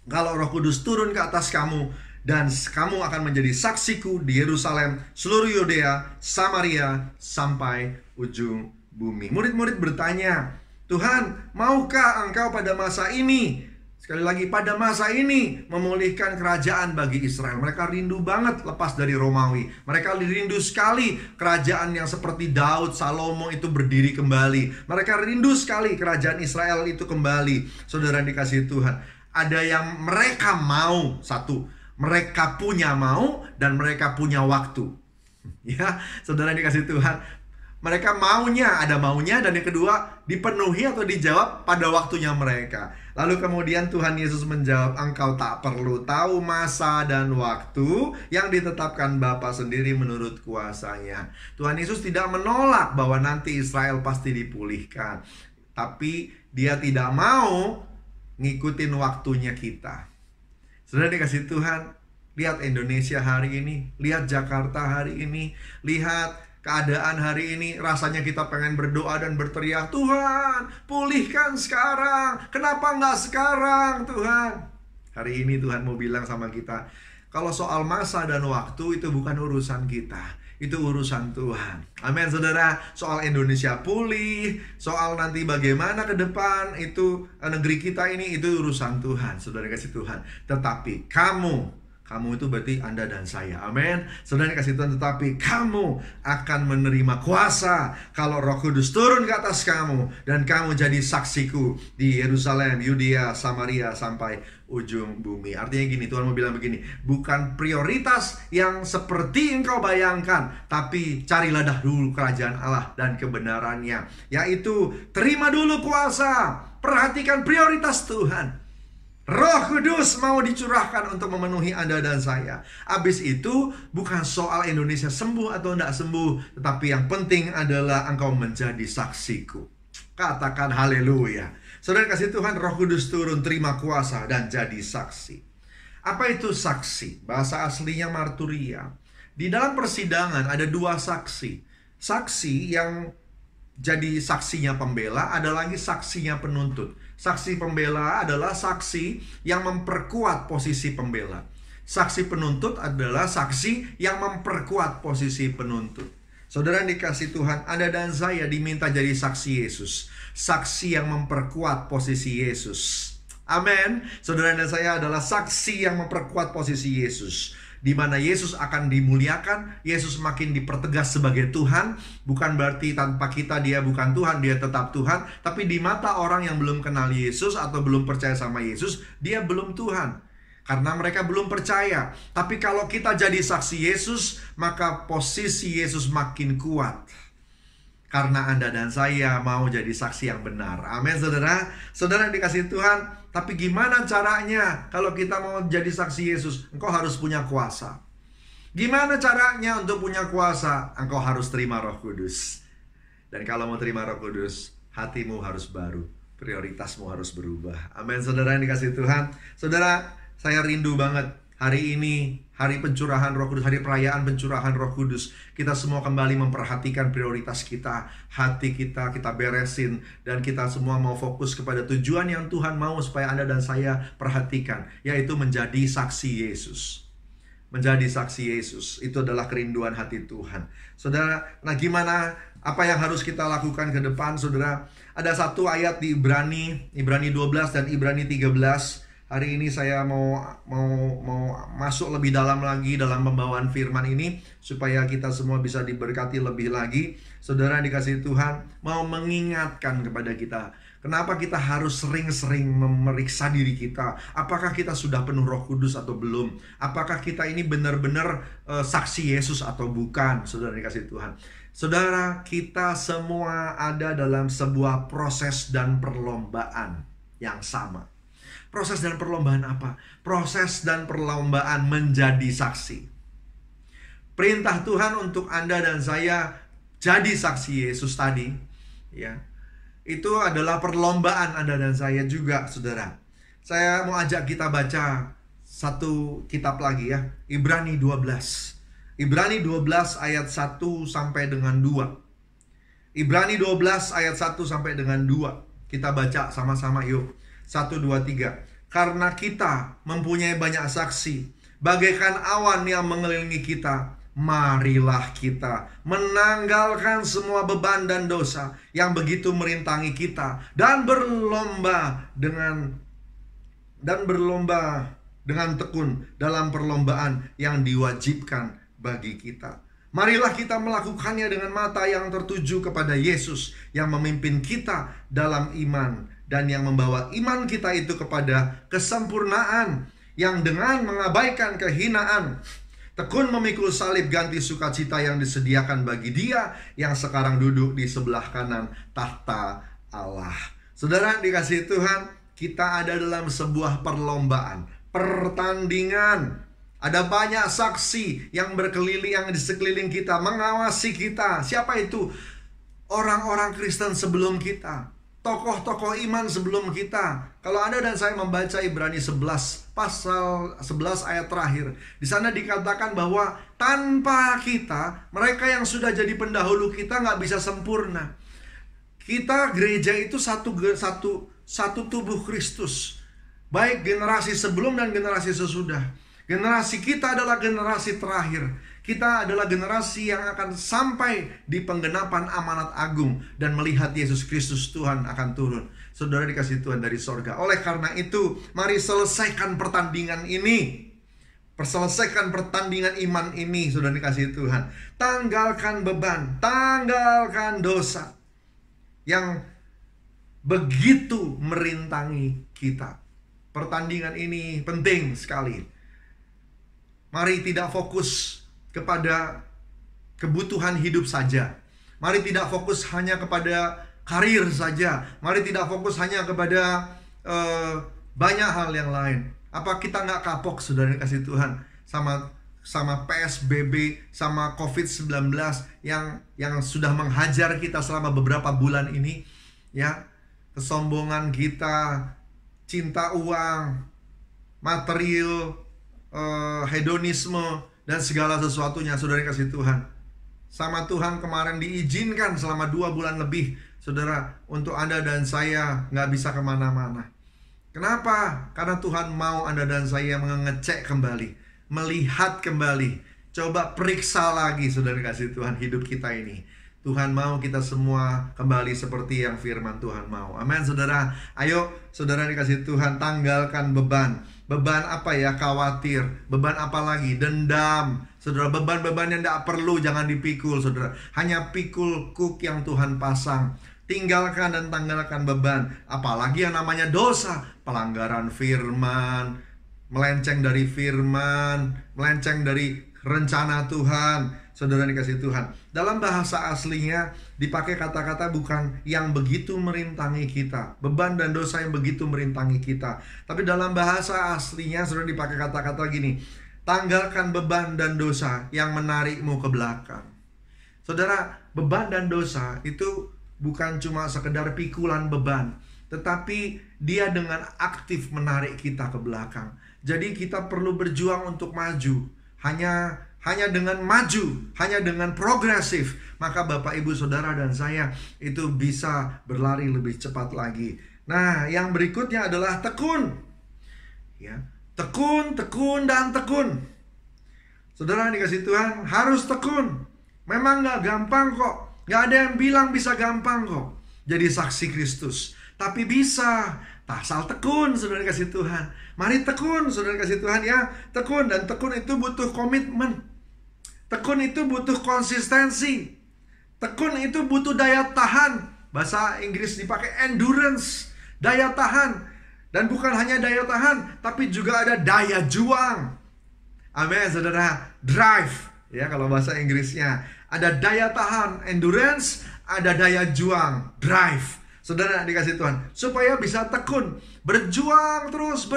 kalau Roh Kudus turun ke atas kamu, dan kamu akan menjadi saksiku di Yerusalem, seluruh Yudea, Samaria, sampai ujung bumi. Murid-murid bertanya, Tuhan, maukah engkau pada masa ini, sekali lagi pada masa ini, memulihkan kerajaan bagi Israel? Mereka rindu banget lepas dari Romawi. Mereka rindu sekali kerajaan yang seperti Daud, Salomo itu berdiri kembali. Mereka rindu sekali kerajaan Israel itu kembali. Saudara dikasih Tuhan, ada yang mereka mau, satu, mereka punya mau dan mereka punya waktu. Ya, saudara dikasih Tuhan, Mereka ada maunya, dan yang kedua dipenuhi atau dijawab pada waktunya mereka. Lalu kemudian Tuhan Yesus menjawab, engkau tak perlu tahu masa dan waktu yang ditetapkan Bapa sendiri menurut kuasanya. Tuhan Yesus tidak menolak bahwa nanti Israel pasti dipulihkan, tapi dia tidak mau ngikutin waktunya kita. Saudara dikasih Tuhan, lihat Indonesia hari ini, lihat Jakarta hari ini, lihat keadaan hari ini. Rasanya kita pengen berdoa dan berteriak, Tuhan pulihkan sekarang, kenapa nggak sekarang Tuhan? Hari ini Tuhan mau bilang sama kita, kalau soal masa dan waktu itu bukan urusan kita, itu urusan Tuhan. Amin saudara. Soal Indonesia pulih, soal nanti bagaimana ke depan, itu negeri kita ini, itu urusan Tuhan. Saudara kasih Tuhan. Tetapi kamu itu berarti Anda dan saya. Amin. Saudara kasih Tuhan, tetapi kamu akan menerima kuasa kalau Roh Kudus turun ke atas kamu, dan kamu jadi saksiku di Yerusalem, Yudea, Samaria, sampai ujung bumi. Artinya gini, Tuhan mau bilang begini, bukan prioritas yang seperti engkau bayangkan, tapi carilah dahulu kerajaan Allah dan kebenarannya, yaitu terima dulu kuasa. Perhatikan prioritas Tuhan. Roh Kudus mau dicurahkan untuk memenuhi Anda dan saya. Habis itu bukan soal Indonesia sembuh atau tidak sembuh, tetapi yang penting adalah engkau menjadi saksiku. Katakan haleluya. Saudara kasih Tuhan, Roh Kudus turun, terima kuasa dan jadi saksi. Apa itu saksi? Bahasa aslinya marturia. Di dalam persidangan ada dua saksi. Saksi yang jadi saksinya pembela, ada lagi saksinya penuntut. Saksi pembela adalah saksi yang memperkuat posisi pembela. Saksi penuntut adalah saksi yang memperkuat posisi penuntut. Saudara yang dikasih Tuhan, Anda dan saya diminta jadi saksi Yesus. Saksi yang memperkuat posisi Yesus. Amin. Saudara dan saya adalah saksi yang memperkuat posisi Yesus, di mana Yesus akan dimuliakan, Yesus makin dipertegas sebagai Tuhan. Bukan berarti tanpa kita dia bukan Tuhan, dia tetap Tuhan. Tapi di mata orang yang belum kenal Yesus atau belum percaya sama Yesus, dia belum Tuhan, karena mereka belum percaya. Tapi kalau kita jadi saksi Yesus, maka posisi Yesus makin kuat, karena Anda dan saya mau jadi saksi yang benar. Amin saudara. Saudara yang dikasih Tuhan, tapi gimana caranya kalau kita mau jadi saksi Yesus? Engkau harus punya kuasa. Gimana caranya untuk punya kuasa? Engkau harus terima Roh Kudus. Dan kalau mau terima Roh Kudus, hatimu harus baru, prioritasmu harus berubah. Amin saudara yang dikasih Tuhan. Saudara, saya rindu banget hari ini, hari pencurahan Roh Kudus, hari perayaan pencurahan Roh Kudus. Kita semua kembali memperhatikan prioritas kita, hati kita beresin, dan kita semua mau fokus kepada tujuan yang Tuhan mau supaya Anda dan saya perhatikan, yaitu menjadi saksi Yesus. Menjadi saksi Yesus, itu adalah kerinduan hati Tuhan. Saudara, nah gimana, apa yang harus kita lakukan ke depan, saudara? Ada satu ayat di Ibrani 12 dan Ibrani 13. Hari ini saya mau masuk lebih dalam lagi dalam pembawaan firman ini, supaya kita semua bisa diberkati lebih lagi. Saudara dikasih Tuhan, mau mengingatkan kepada kita, kenapa kita harus sering-sering memeriksa diri kita. Apakah kita sudah penuh Roh Kudus atau belum? Apakah kita ini benar-benar saksi Yesus atau bukan? Saudara dikasih Tuhan, saudara, kita semua ada dalam sebuah proses dan perlombaan yang sama. Proses dan perlombaan apa? Proses dan perlombaan menjadi saksi. Perintah Tuhan untuk Anda dan saya jadi saksi Yesus tadi, ya, itu adalah perlombaan Anda dan saya juga, saudara. Saya mau ajak kita baca satu kitab lagi ya, Ibrani 12. Ibrani 12 ayat 1 sampai dengan 2. Ibrani 12 ayat 1 sampai dengan 2. Kita baca sama-sama yuk. 1, 2, 3. Karena kita mempunyai banyak saksi, bagaikan awan yang mengelilingi kita, marilah kita menanggalkan semua beban dan dosa yang begitu merintangi kita, dan berlomba dengan tekun dalam perlombaan yang diwajibkan bagi kita. Marilah kita melakukannya dengan mata yang tertuju kepada Yesus yang memimpin kita dalam iman, dan yang membawa iman kita itu kepada kesempurnaan, yang dengan mengabaikan kehinaan Tekun memikul salib ganti sukacita yang disediakan bagi Dia yang sekarang duduk di sebelah kanan tahta Allah. Saudara dikasihi Tuhan, kita ada dalam sebuah perlombaan, pertandingan. Ada banyak saksi yang berkeliling, yang di sekeliling kita, mengawasi kita. Siapa itu? Orang-orang Kristen sebelum kita, tokoh-tokoh iman sebelum kita. Kalau Anda dan saya membaca Ibrani 11, pasal 11 ayat terakhir, di sana dikatakan bahwa tanpa kita, mereka yang sudah jadi pendahulu kita nggak bisa sempurna. Kita gereja itu satu tubuh Kristus, baik generasi sebelum dan generasi sesudah. Generasi kita adalah generasi terakhir. Kita adalah generasi yang akan sampai di penggenapan amanat agung dan melihat Yesus Kristus Tuhan akan turun. Saudara dikasihi Tuhan dari sorga. Oleh karena itu, mari selesaikan pertandingan ini. Perselesaikan pertandingan iman ini, saudara dikasihi Tuhan. Tanggalkan beban, tanggalkan dosa yang begitu merintangi kita. Pertandingan ini penting sekali. Mari tidak fokus kepada kebutuhan hidup saja. Mari tidak fokus hanya kepada karir saja. Mari tidak fokus hanya kepada banyak hal yang lain. Apa kita nggak kapok, saudara kasih Tuhan, sama PSBB, sama COVID-19 yang sudah menghajar kita selama beberapa bulan ini, ya, kesombongan kita, cinta uang, material, hedonisme, dan segala sesuatunya, saudara kasih Tuhan. Sama Tuhan kemarin diizinkan selama 2 bulan lebih, saudara, untuk Anda dan saya nggak bisa kemana-mana. Kenapa? Karena Tuhan mau Anda dan saya mengecek kembali, melihat kembali, coba periksa lagi, saudara kasih Tuhan, hidup kita ini. Tuhan mau kita semua kembali seperti yang firman Tuhan mau. Amin, saudara. Ayo, saudara dikasih Tuhan, tanggalkan beban. Beban apa ya? Khawatir. Beban apa lagi? Dendam. Saudara, beban-beban yang tidak perlu jangan dipikul, saudara. Hanya pikul kuk yang Tuhan pasang. Tinggalkan dan tanggalkan beban. Apalagi yang namanya dosa, pelanggaran firman, melenceng dari firman, melenceng dari rencana Tuhan. Saudara dikasih Tuhan, dalam bahasa aslinya dipakai kata-kata bukan yang begitu merintangi kita, beban dan dosa yang begitu merintangi kita. Tapi dalam bahasa aslinya saudara dipakai kata-kata gini, tanggalkan beban dan dosa yang menarikmu ke belakang. Saudara, beban dan dosa itu bukan cuma sekedar pikulan beban, tetapi dia dengan aktif menarik kita ke belakang. Jadi kita perlu berjuang untuk maju. Hanya dengan maju, hanya dengan progresif, maka Bapak, Ibu, Saudara, dan saya itu bisa berlari lebih cepat lagi. Nah, yang berikutnya adalah tekun. Ya, tekun, dan tekun. Saudara dikasih Tuhan, harus tekun. Memang gak gampang kok. Gak ada yang bilang bisa gampang kok jadi saksi Kristus. Tapi bisa, asal tekun, saudara dikasih Tuhan. Mari tekun, saudara dikasih Tuhan, ya. Tekun, dan tekun itu butuh komitmen. Tekun itu butuh konsistensi. Tekun itu butuh daya tahan. Bahasa Inggris dipakai endurance, daya tahan. Dan bukan hanya daya tahan, tapi juga ada daya juang. Amin, saudara. Drive, ya, kalau bahasa Inggrisnya. Ada daya tahan, endurance. Ada daya juang, drive. Saudara dikasih Tuhan, supaya bisa tekun, berjuang terus,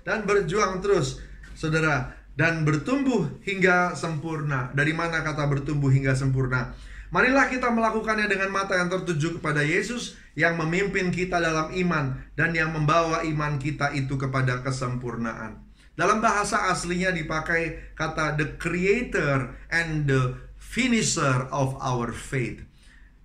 dan berjuang terus, saudara, dan bertumbuh hingga sempurna. Dari mana kata bertumbuh hingga sempurna? Marilah kita melakukannya dengan mata yang tertuju kepada Yesus yang memimpin kita dalam iman dan yang membawa iman kita itu kepada kesempurnaan. Dalam bahasa aslinya dipakai kata the creator and the finisher of our faith.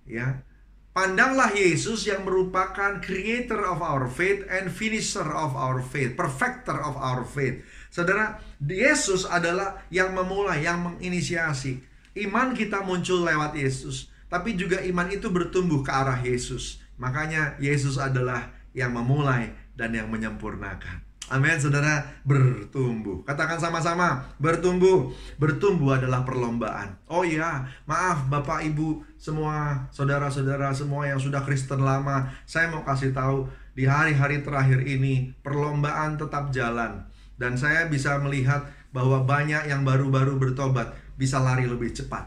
Ya. Pandanglah Yesus yang merupakan creator of our faith and finisher of our faith, perfecter of our faith. Saudara, Yesus adalah yang memulai, yang menginisiasi. Iman kita muncul lewat Yesus, tapi juga iman itu bertumbuh ke arah Yesus. Makanya Yesus adalah yang memulai dan yang menyempurnakan. Amin, saudara, bertumbuh. Katakan sama-sama, bertumbuh. Bertumbuh adalah perlombaan. Oh iya, maaf Bapak Ibu semua, saudara-saudara semua yang sudah Kristen lama, saya mau kasih tahu, di hari-hari terakhir ini perlombaan tetap jalan. Dan saya bisa melihat bahwa banyak yang baru-baru bertobat bisa lari lebih cepat.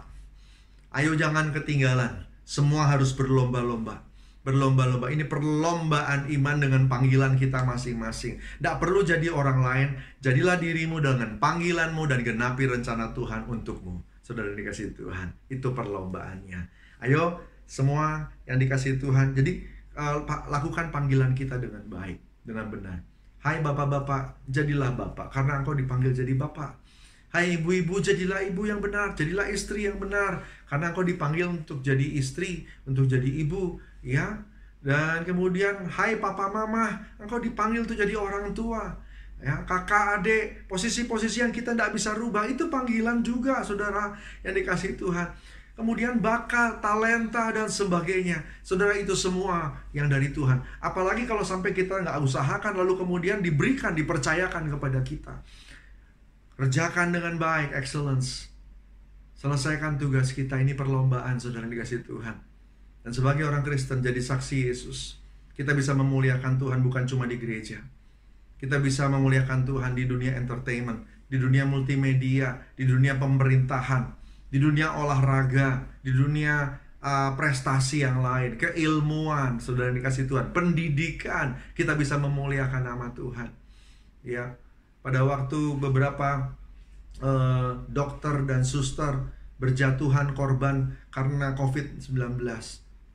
Ayo jangan ketinggalan. Semua harus berlomba-lomba. Berlomba-lomba. Ini perlombaan iman dengan panggilan kita masing-masing. Tidak perlu jadi orang lain. Jadilah dirimu dengan panggilanmu dan genapi rencana Tuhan untukmu. Saudara dikasih Tuhan. Itu perlombaannya. Ayo semua yang dikasih Tuhan. Jadi lakukan panggilan kita dengan baik, dengan benar. Hai bapak-bapak, jadilah bapak karena engkau dipanggil jadi bapak. Hai ibu-ibu, jadilah ibu yang benar, jadilah istri yang benar karena engkau dipanggil untuk jadi istri, untuk jadi ibu, ya. Dan kemudian hai papa mama, engkau dipanggil untuk jadi orang tua. Ya, kakak, adik, posisi-posisi yang kita tidak bisa rubah itu panggilan juga, saudara yang dikasih Tuhan. Kemudian bakat, talenta, dan sebagainya. Saudara, itu semua yang dari Tuhan. Apalagi kalau sampai kita nggak usahakan, lalu kemudian diberikan, dipercayakan kepada kita. Kerjakan dengan baik, excellence. Selesaikan tugas kita, ini perlombaan, saudara yang dikasih Tuhan. Dan sebagai orang Kristen, jadi saksi Yesus. Kita bisa memuliakan Tuhan bukan cuma di gereja. Kita bisa memuliakan Tuhan di dunia entertainment, di dunia multimedia, di dunia pemerintahan, di dunia olahraga, di dunia prestasi yang lain, keilmuan, saudara yang dikasih Tuhan, pendidikan, kita bisa memuliakan nama Tuhan. Ya, pada waktu beberapa dokter dan suster berjatuhan korban karena COVID-19,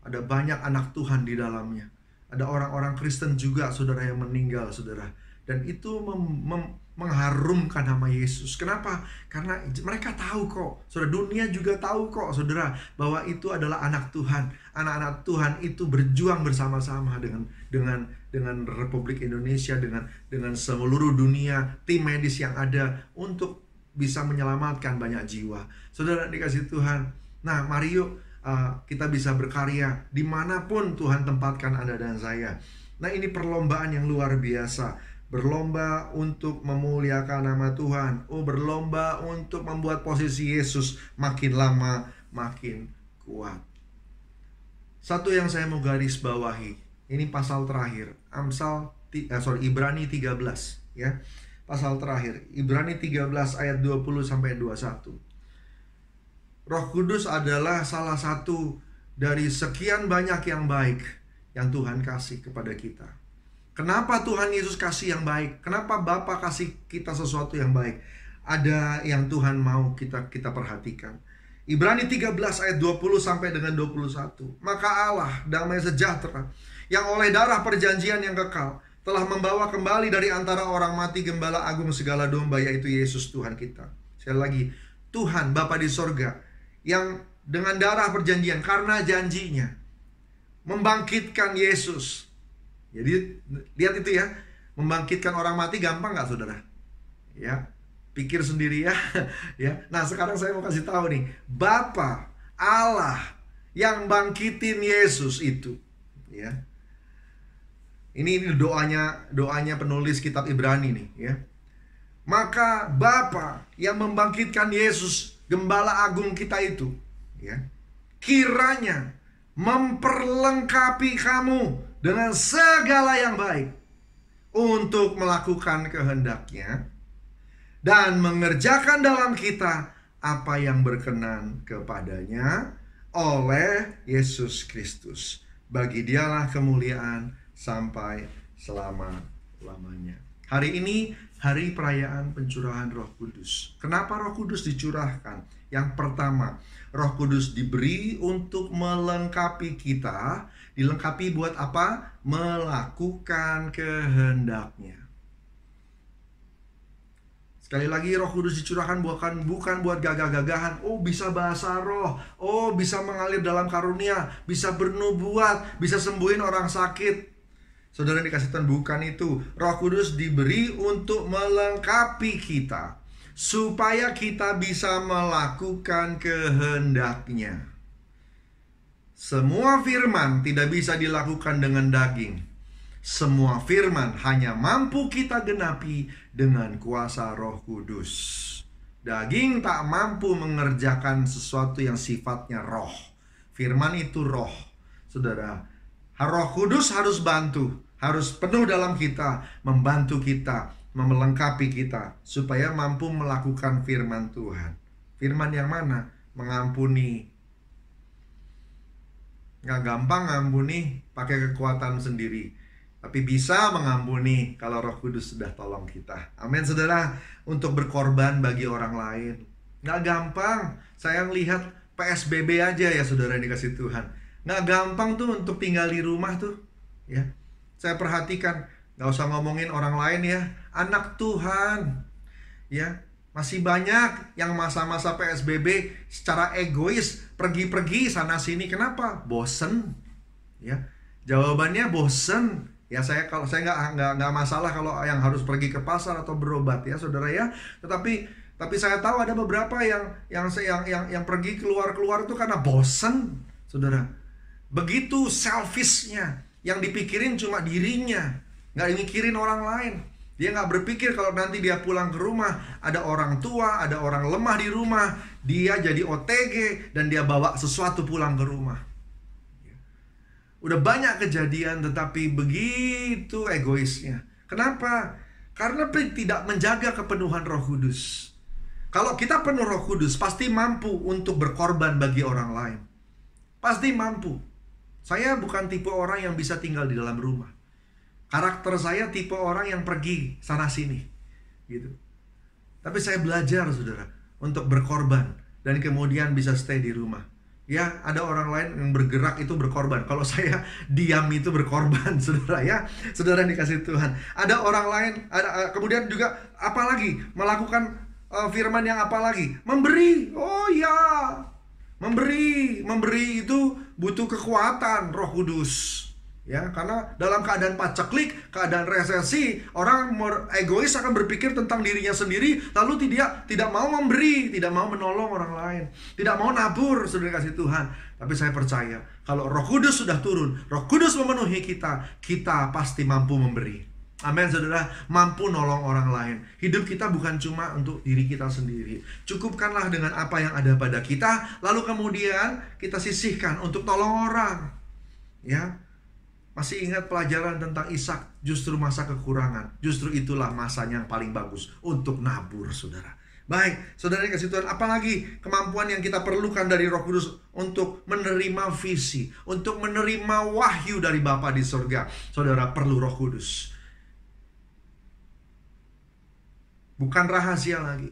ada banyak anak Tuhan di dalamnya. Ada orang-orang Kristen juga, saudara, yang meninggal, saudara. Dan itu mengharumkan nama Yesus. Kenapa? Karena mereka tahu kok, saudara, dunia juga tahu kok, saudara, bahwa itu adalah anak Tuhan. Anak-anak Tuhan itu berjuang bersama-sama dengan Republik Indonesia, dengan seluruh dunia, tim medis yang ada untuk bisa menyelamatkan banyak jiwa. Saudara dikasih Tuhan. Nah, mari yuk kita bisa berkarya dimanapun Tuhan tempatkan Anda dan saya. Nah, ini perlombaan yang luar biasa. Berlomba untuk memuliakan nama Tuhan. Berlomba untuk membuat posisi Yesus makin lama makin kuat. Satu yang saya mau garis bawahi, ini pasal terakhir, Ibrani 13, ya. Pasal terakhir, Ibrani 13 ayat 20 sampai 21. Roh Kudus adalah salah satu dari sekian banyak yang baik yang Tuhan kasih kepada kita. Kenapa Tuhan Yesus kasih yang baik? Kenapa Bapa kasih kita sesuatu yang baik? Ada yang Tuhan mau kita perhatikan. Ibrani 13 ayat 20 sampai dengan 21. Maka Allah, damai sejahtera, yang oleh darah perjanjian yang kekal, telah membawa kembali dari antara orang mati Gembala Agung segala domba, yaitu Yesus Tuhan kita. Sekali lagi, Tuhan Bapa di sorga, yang dengan darah perjanjian, karena janjinya, membangkitkan Yesus. Jadi lihat itu ya, membangkitkan orang mati gampang nggak, saudara? Ya, pikir sendiri ya. Ya. Nah, sekarang saya mau kasih tahu nih, Bapa Allah yang bangkitin Yesus itu, ya. Ini doanya penulis kitab Ibrani nih, ya. Maka Bapa yang membangkitkan Yesus, Gembala Agung kita itu, ya, kiranya memperlengkapi kamu dengan segala yang baik untuk melakukan kehendaknya dan mengerjakan dalam kita apa yang berkenan kepadanya oleh Yesus Kristus. Bagi Dialah kemuliaan sampai selama-lamanya. Hari ini hari perayaan pencurahan Roh Kudus. Kenapa Roh Kudus dicurahkan? Yang pertama, Roh Kudus diberi untuk melengkapi kita. Dilengkapi buat apa? Melakukan kehendaknya. Sekali lagi, Roh Kudus dicurahkan bukan buat gagah-gagahan. Bisa bahasa roh. Bisa mengalir dalam karunia. Bisa bernubuat. Bisa sembuhin orang sakit. Saudara dikasih Tuhan, bukan itu. Roh Kudus diberi untuk melengkapi kita, supaya kita bisa melakukan kehendaknya. Semua firman tidak bisa dilakukan dengan daging. Semua firman hanya mampu kita genapi dengan kuasa Roh Kudus. Daging tak mampu mengerjakan sesuatu yang sifatnya roh. Firman itu roh. Saudara, Roh Kudus harus bantu, harus penuh dalam kita, membantu kita melengkapi kita supaya mampu melakukan firman Tuhan. Firman yang mana? Mengampuni. Nggak gampang ngampuni pakai kekuatan sendiri, tapi bisa mengampuni kalau Roh Kudus sudah tolong kita. Amin saudara. Untuk berkorban bagi orang lain nggak gampang. Saya lihat PSBB aja ya saudara, dikasih Tuhan. Nggak gampang tuh untuk tinggal di rumah tuh ya. Saya perhatikan, nggak usah ngomongin orang lain ya, anak Tuhan ya, masih banyak yang masa-masa PSBB secara egois pergi-pergi sana sini. Kenapa? Bosen ya. Jawabannya bosen ya. Saya nggak masalah kalau yang harus pergi ke pasar atau berobat ya saudara ya. Tapi saya tahu ada beberapa yang pergi keluar itu karena bosen saudara. Begitu selfishnya, yang dipikirin cuma dirinya, nggak mikirin orang lain. Dia nggak berpikir kalau nanti dia pulang ke rumah ada orang tua, ada orang lemah di rumah, dia jadi OTG dan dia bawa sesuatu pulang ke rumah. Udah banyak kejadian, tetapi begitu egoisnya. Kenapa? Karena tidak menjaga kepenuhan Roh Kudus. Kalau kita penuh Roh Kudus, pasti mampu untuk berkorban bagi orang lain. Pasti mampu. Saya bukan tipe orang yang bisa tinggal di dalam rumah. Karakter saya tipe orang yang pergi sana sini gitu. Tapi saya belajar saudara untuk berkorban dan kemudian bisa stay di rumah. Ya, ada orang lain yang bergerak itu berkorban. Kalau saya diam itu berkorban saudara ya. Saudara yang dikasih Tuhan. Ada orang lain, kemudian juga apalagi melakukan firman yang apalagi? Memberi. Oh ya. Memberi itu butuh kekuatan Roh Kudus. Ya, karena dalam keadaan paceklik, keadaan resesi, orang egois akan berpikir tentang dirinya sendiri, lalu tidak mau memberi, tidak mau menolong orang lain, tidak mau nabur, saudara kasih Tuhan. Tapi saya percaya, kalau Roh Kudus sudah turun, Roh Kudus memenuhi kita, kita pasti mampu memberi. Amin saudara, mampu nolong orang lain. Hidup kita bukan cuma untuk diri kita sendiri. Cukupkanlah dengan apa yang ada pada kita, lalu kemudian kita sisihkan untuk tolong orang. Ya. Masih ingat pelajaran tentang Ishak, justru masa kekurangan. Justru itulah masanya yang paling bagus untuk nabur, saudara. Baik, saudara yang kasih Tuhan, apalagi kemampuan yang kita perlukan dari Roh Kudus untuk menerima visi, untuk menerima wahyu dari Bapa di surga. Saudara perlu Roh Kudus. Bukan rahasia lagi.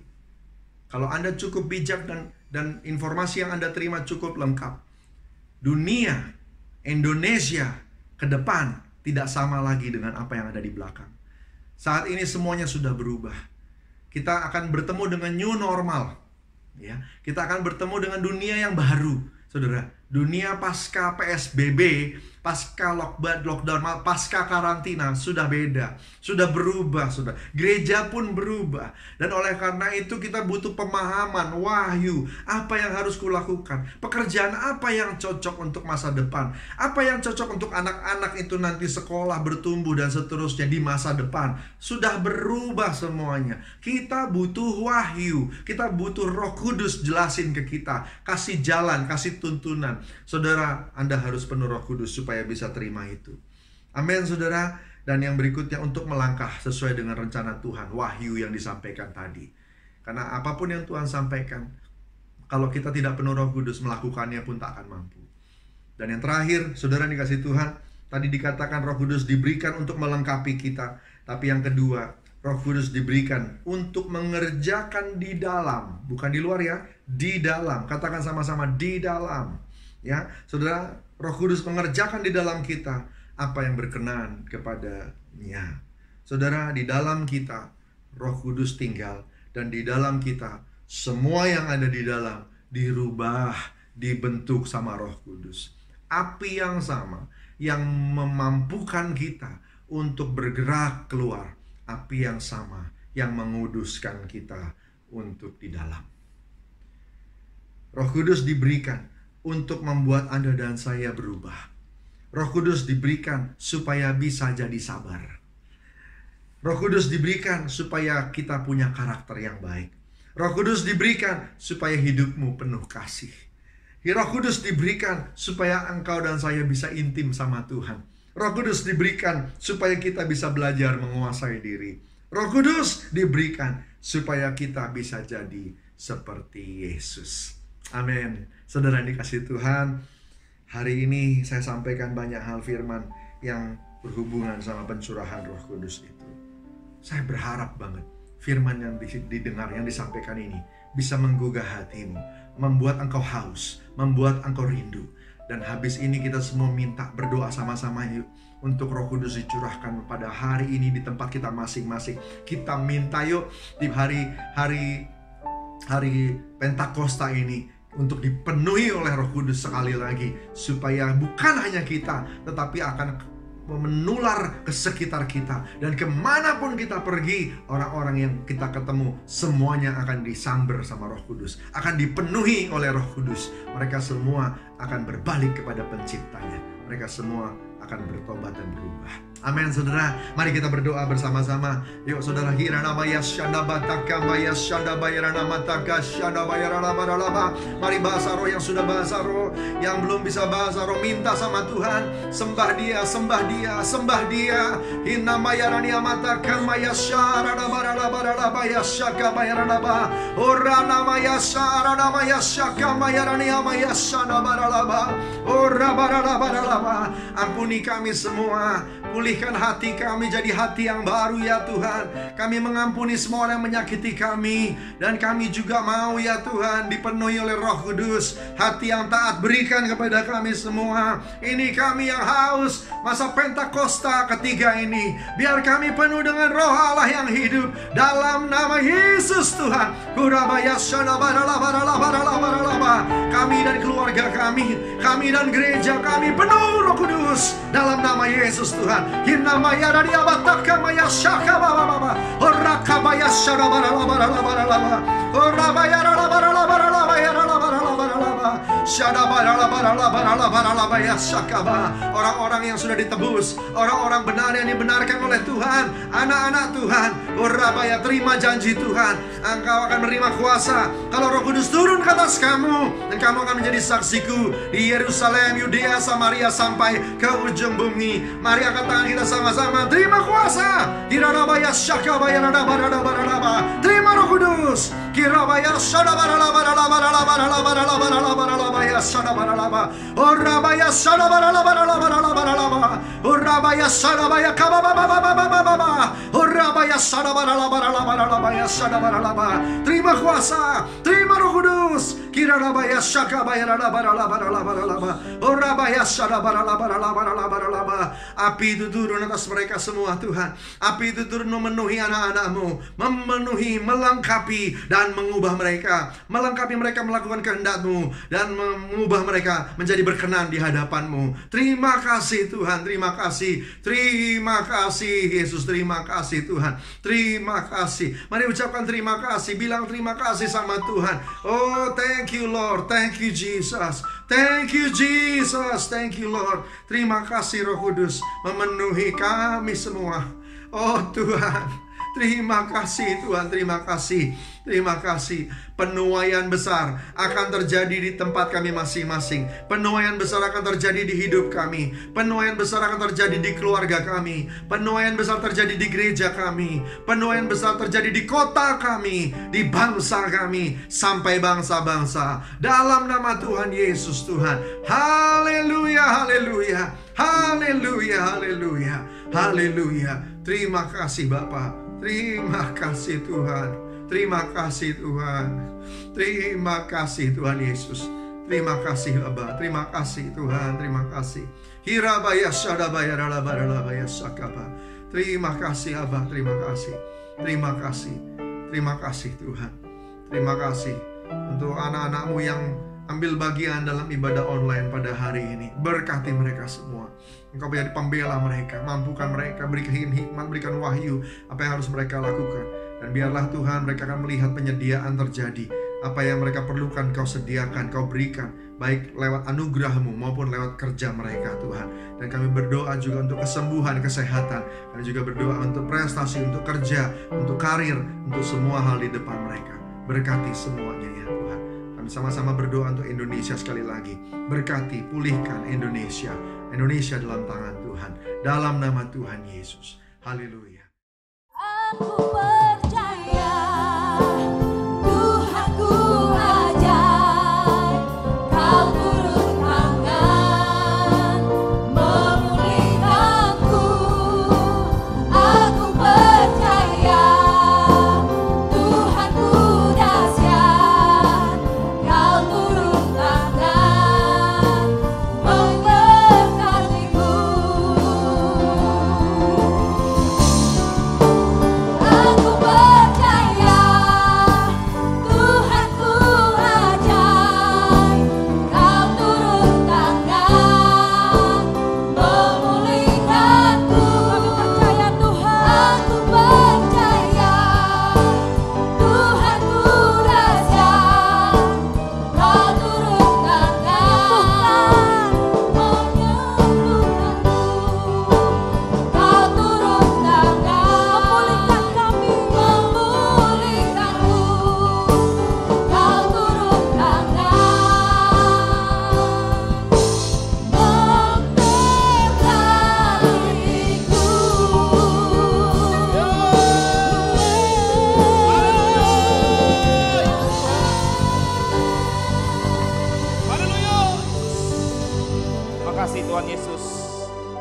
Kalau Anda cukup bijak dan informasi yang Anda terima cukup lengkap, dunia, Indonesia ke depan tidak sama lagi dengan apa yang ada di belakang. Saat ini semuanya sudah berubah. Kita akan bertemu dengan new normal. Ya, kita akan bertemu dengan dunia yang baru, saudara. Dunia pasca PSBB, pasca lockdown, pasca karantina sudah beda, sudah berubah, sudah. Gereja pun berubah. Dan oleh karena itu kita butuh pemahaman, wahyu, apa yang harus kulakukan, pekerjaan apa yang cocok untuk masa depan, apa yang cocok untuk anak-anak itu nanti sekolah, bertumbuh dan seterusnya di masa depan. Sudah berubah semuanya. Kita butuh wahyu, kita butuh Roh Kudus jelasin ke kita, kasih jalan, kasih tuntunan. Saudara, Anda harus penuh Roh Kudus supaya bisa terima itu. Amin, saudara. Dan yang berikutnya, untuk melangkah sesuai dengan rencana Tuhan, wahyu yang disampaikan tadi. Karena apapun yang Tuhan sampaikan, kalau kita tidak penuh Roh Kudus, melakukannya pun tak akan mampu. Dan yang terakhir, saudara dikasih Tuhan, tadi dikatakan Roh Kudus diberikan untuk melengkapi kita. Tapi yang kedua, Roh Kudus diberikan untuk mengerjakan di dalam, bukan di luar ya, di dalam. Katakan sama-sama, di dalam. Ya, saudara, Roh Kudus mengerjakan di dalam kita apa yang berkenan kepadanya. Saudara, di dalam kita Roh Kudus tinggal, dan di dalam kita semua yang ada di dalam dirubah, dibentuk sama Roh Kudus. Api yang sama yang memampukan kita untuk bergerak keluar, api yang sama yang menguduskan kita untuk di dalam. Roh Kudus diberikan untuk membuat Anda dan saya berubah. Roh Kudus diberikan supaya bisa jadi sabar. Roh Kudus diberikan supaya kita punya karakter yang baik. Roh Kudus diberikan supaya hidupmu penuh kasih. Roh Kudus diberikan supaya engkau dan saya bisa intim sama Tuhan. Roh Kudus diberikan supaya kita bisa belajar menguasai diri. Roh Kudus diberikan supaya kita bisa jadi seperti Yesus. Amin. Saudara yang dikasihi Tuhan, hari ini saya sampaikan banyak hal firman yang berhubungan sama pencurahan Roh Kudus itu. Saya berharap banget firman yang didengar, yang disampaikan ini bisa menggugah hatimu, membuat engkau haus, membuat engkau rindu. Dan habis ini kita semua minta berdoa sama-sama yuk, untuk Roh Kudus dicurahkan pada hari ini di tempat kita masing-masing. Kita minta yuk di hari Pentakosta ini untuk dipenuhi oleh Roh Kudus sekali lagi, supaya bukan hanya kita, tetapi akan menular ke sekitar kita. Dan kemanapun kita pergi, orang-orang yang kita ketemu semuanya akan disamber sama Roh Kudus, akan dipenuhi oleh Roh Kudus. Mereka semua akan berbalik kepada penciptanya. Mereka semua akan bertobat dan berubah. Amin, saudara. Mari kita berdoa bersama-sama. Yuk, saudara. Mari bahasa roh yang sudah bahasa roh, yang belum bisa bahasa roh, minta sama Tuhan. Sembah dia, sembah dia, sembah dia. Hinamayarani amataka mayashara nabaralaba yashaka bayaraba. Ora namayashara namayashaka mayarani amayashana baralaba. Ora baralaba. Ampuni kami semua, pulihkan hati kami jadi hati yang baru ya Tuhan. Kami mengampuni semua orang yang menyakiti kami, dan kami juga mau ya Tuhan dipenuhi oleh Roh Kudus. Hati yang taat berikan kepada kami semua. Ini kami yang haus masa Pentakosta ketiga ini. Biar kami penuh dengan Roh Allah yang hidup, dalam nama Yesus Tuhan. Kami dan keluarga kami dan gereja kami penuh Roh Kudus dalam nama Yesus Tuhan. Hinamayara diabataka mayashaka baba. Oraka bayashara baralaba. Orabayara baralaba. Orang-orang yang sudah ditebus, orang-orang benar yang dibenarkan oleh Tuhan, anak-anak Tuhan. Orabaya, terima janji Tuhan. Engkau akan menerima kuasa kalau Roh Kudus turun ke atas kamu, dan kamu akan menjadi saksiku di Yerusalem, Yudea, Samaria, sampai ke ujung bumi. Mari angkat tangan kita sama-sama. Terima kuasa. Kirabaya syakabaya radabaradabaradabar. Terima Roh Kudus. Kirabaya shadabaralabaralabaralabaralabaralabaralabaralabaya shadabaralaba. Orabaya shadabaralabaralabaralabaralaba. Orabaya shadabaya kabababababababa. Orabaya shadabaralabaralabaralabaya shadabaralaba. Terima kuasa. Terima Roh Kudus. Kirabaya syakabaya radabaralabaralabaralaba. Orabaya shadabaralabaralabaralabaralaba. Api itu turun atas mereka semua Tuhan. Api itu turun memenuhi anak-anak-Mu, memenuhi, melengkapi, dan mengubah mereka. Melengkapi mereka melakukan kehendak-Mu, dan mengubah mereka menjadi berkenan di hadapan-Mu. Terima kasih Tuhan, terima kasih. Terima kasih Yesus, terima kasih Tuhan. Terima kasih. Mari ucapkan terima kasih, bilang terima kasih sama Tuhan. Oh, thank you Lord, thank you Jesus. Thank you Jesus, thank you Lord. Terima kasih Roh Kudus memenuhi kami semua. Oh Tuhan, terima kasih Tuhan, terima kasih. Terima kasih. Penuaian besar akan terjadi di tempat kami masing-masing. Penuaian besar akan terjadi di hidup kami. Penuaian besar akan terjadi di keluarga kami. Penuaian besar terjadi di gereja kami. Penuaian besar terjadi di kota kami, di bangsa kami, sampai bangsa-bangsa. Dalam nama Tuhan Yesus Tuhan. Haleluya, haleluya. Haleluya, haleluya. Haleluya. Terima kasih Bapa. Terima kasih Tuhan. Terima kasih Tuhan. Terima kasih Tuhan Yesus. Terima kasih Bapa. Terima kasih Tuhan. Terima kasih. Hirabaya shadabaya ralabaralabaya sakaba. Terima kasih Abah. Terima kasih. Terima kasih. Terima kasih Tuhan. Terima kasih untuk anak-anak-Mu yang ambil bagian dalam ibadah online pada hari ini. Berkati mereka semua. Engkau menjadi pembela mereka, mampukan mereka, berikan hikmat, berikan wahyu apa yang harus mereka lakukan. Dan biarlah Tuhan mereka akan melihat penyediaan terjadi. Apa yang mereka perlukan Kau sediakan, Kau berikan, baik lewat anugerah-Mu maupun lewat kerja mereka Tuhan. Dan kami berdoa juga untuk kesembuhan, kesehatan. Kami juga berdoa untuk prestasi, untuk kerja, untuk karir, untuk semua hal di depan mereka. Berkati semuanya ya Tuhan. Kami sama-sama berdoa untuk Indonesia sekali lagi. Berkati, pulihkan Indonesia. Indonesia dalam tangan Tuhan. Dalam nama Tuhan Yesus. Haleluya.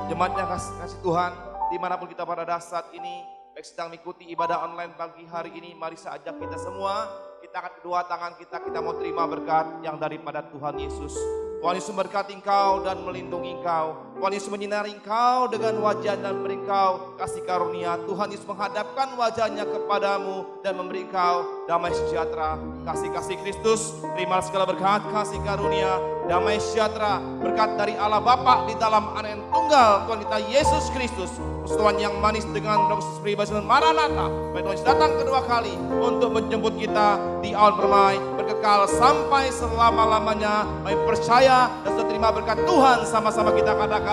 Jemaatnya kasih Tuhan, dimanapun kita pada saat ini, baik sedang mengikuti ibadah online pagi hari ini, mari saya ajak kita semua, kita angkat kedua tangan kita mau terima berkat yang daripada Tuhan Yesus. Tuhan Yesus memberkati engkau dan melindungi engkau. Tuhan Yesus menyinari engkau dengan wajah dan memberi engkau kasih karunia. Tuhan Yesus menghadapkan wajahnya kepadamu dan memberi engkau damai sejahtera. Kasih-kasih Kristus, terima segala berkat, kasih karunia, damai sejahtera, berkat dari Allah Bapa di dalam Anak yang tunggal Tuhan kita Yesus Kristus. Persekutuan yang manis dengan Roh Kudus pribadi Maranatha. Tuhan Yesus datang kedua kali untuk menjemput kita di awan permai, berkekal sampai selama-lamanya. Kami percaya dan sudah terima berkat Tuhan, sama-sama kita katakan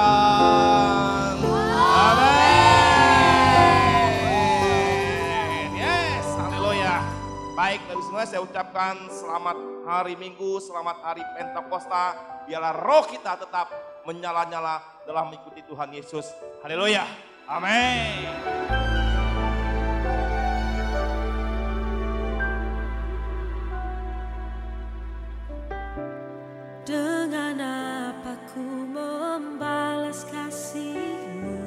amin. Yes, haleluya. Baik, dari semua saya ucapkan selamat hari Minggu, selamat hari Pentakosta. Biarlah roh kita tetap menyala-nyala dalam mengikuti Tuhan Yesus. Haleluya. Amin. Dengan apa ku membalas kasih-Mu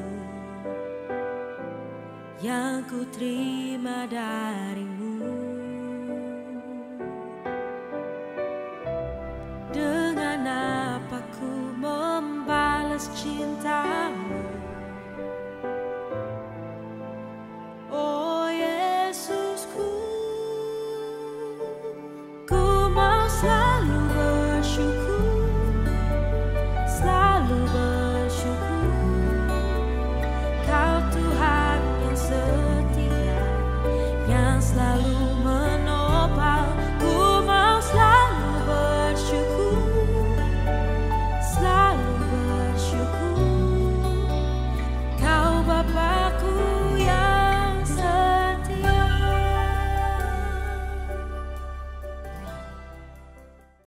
yang ku terima dari-Mu? Dengan apa ku membalas cinta-Mu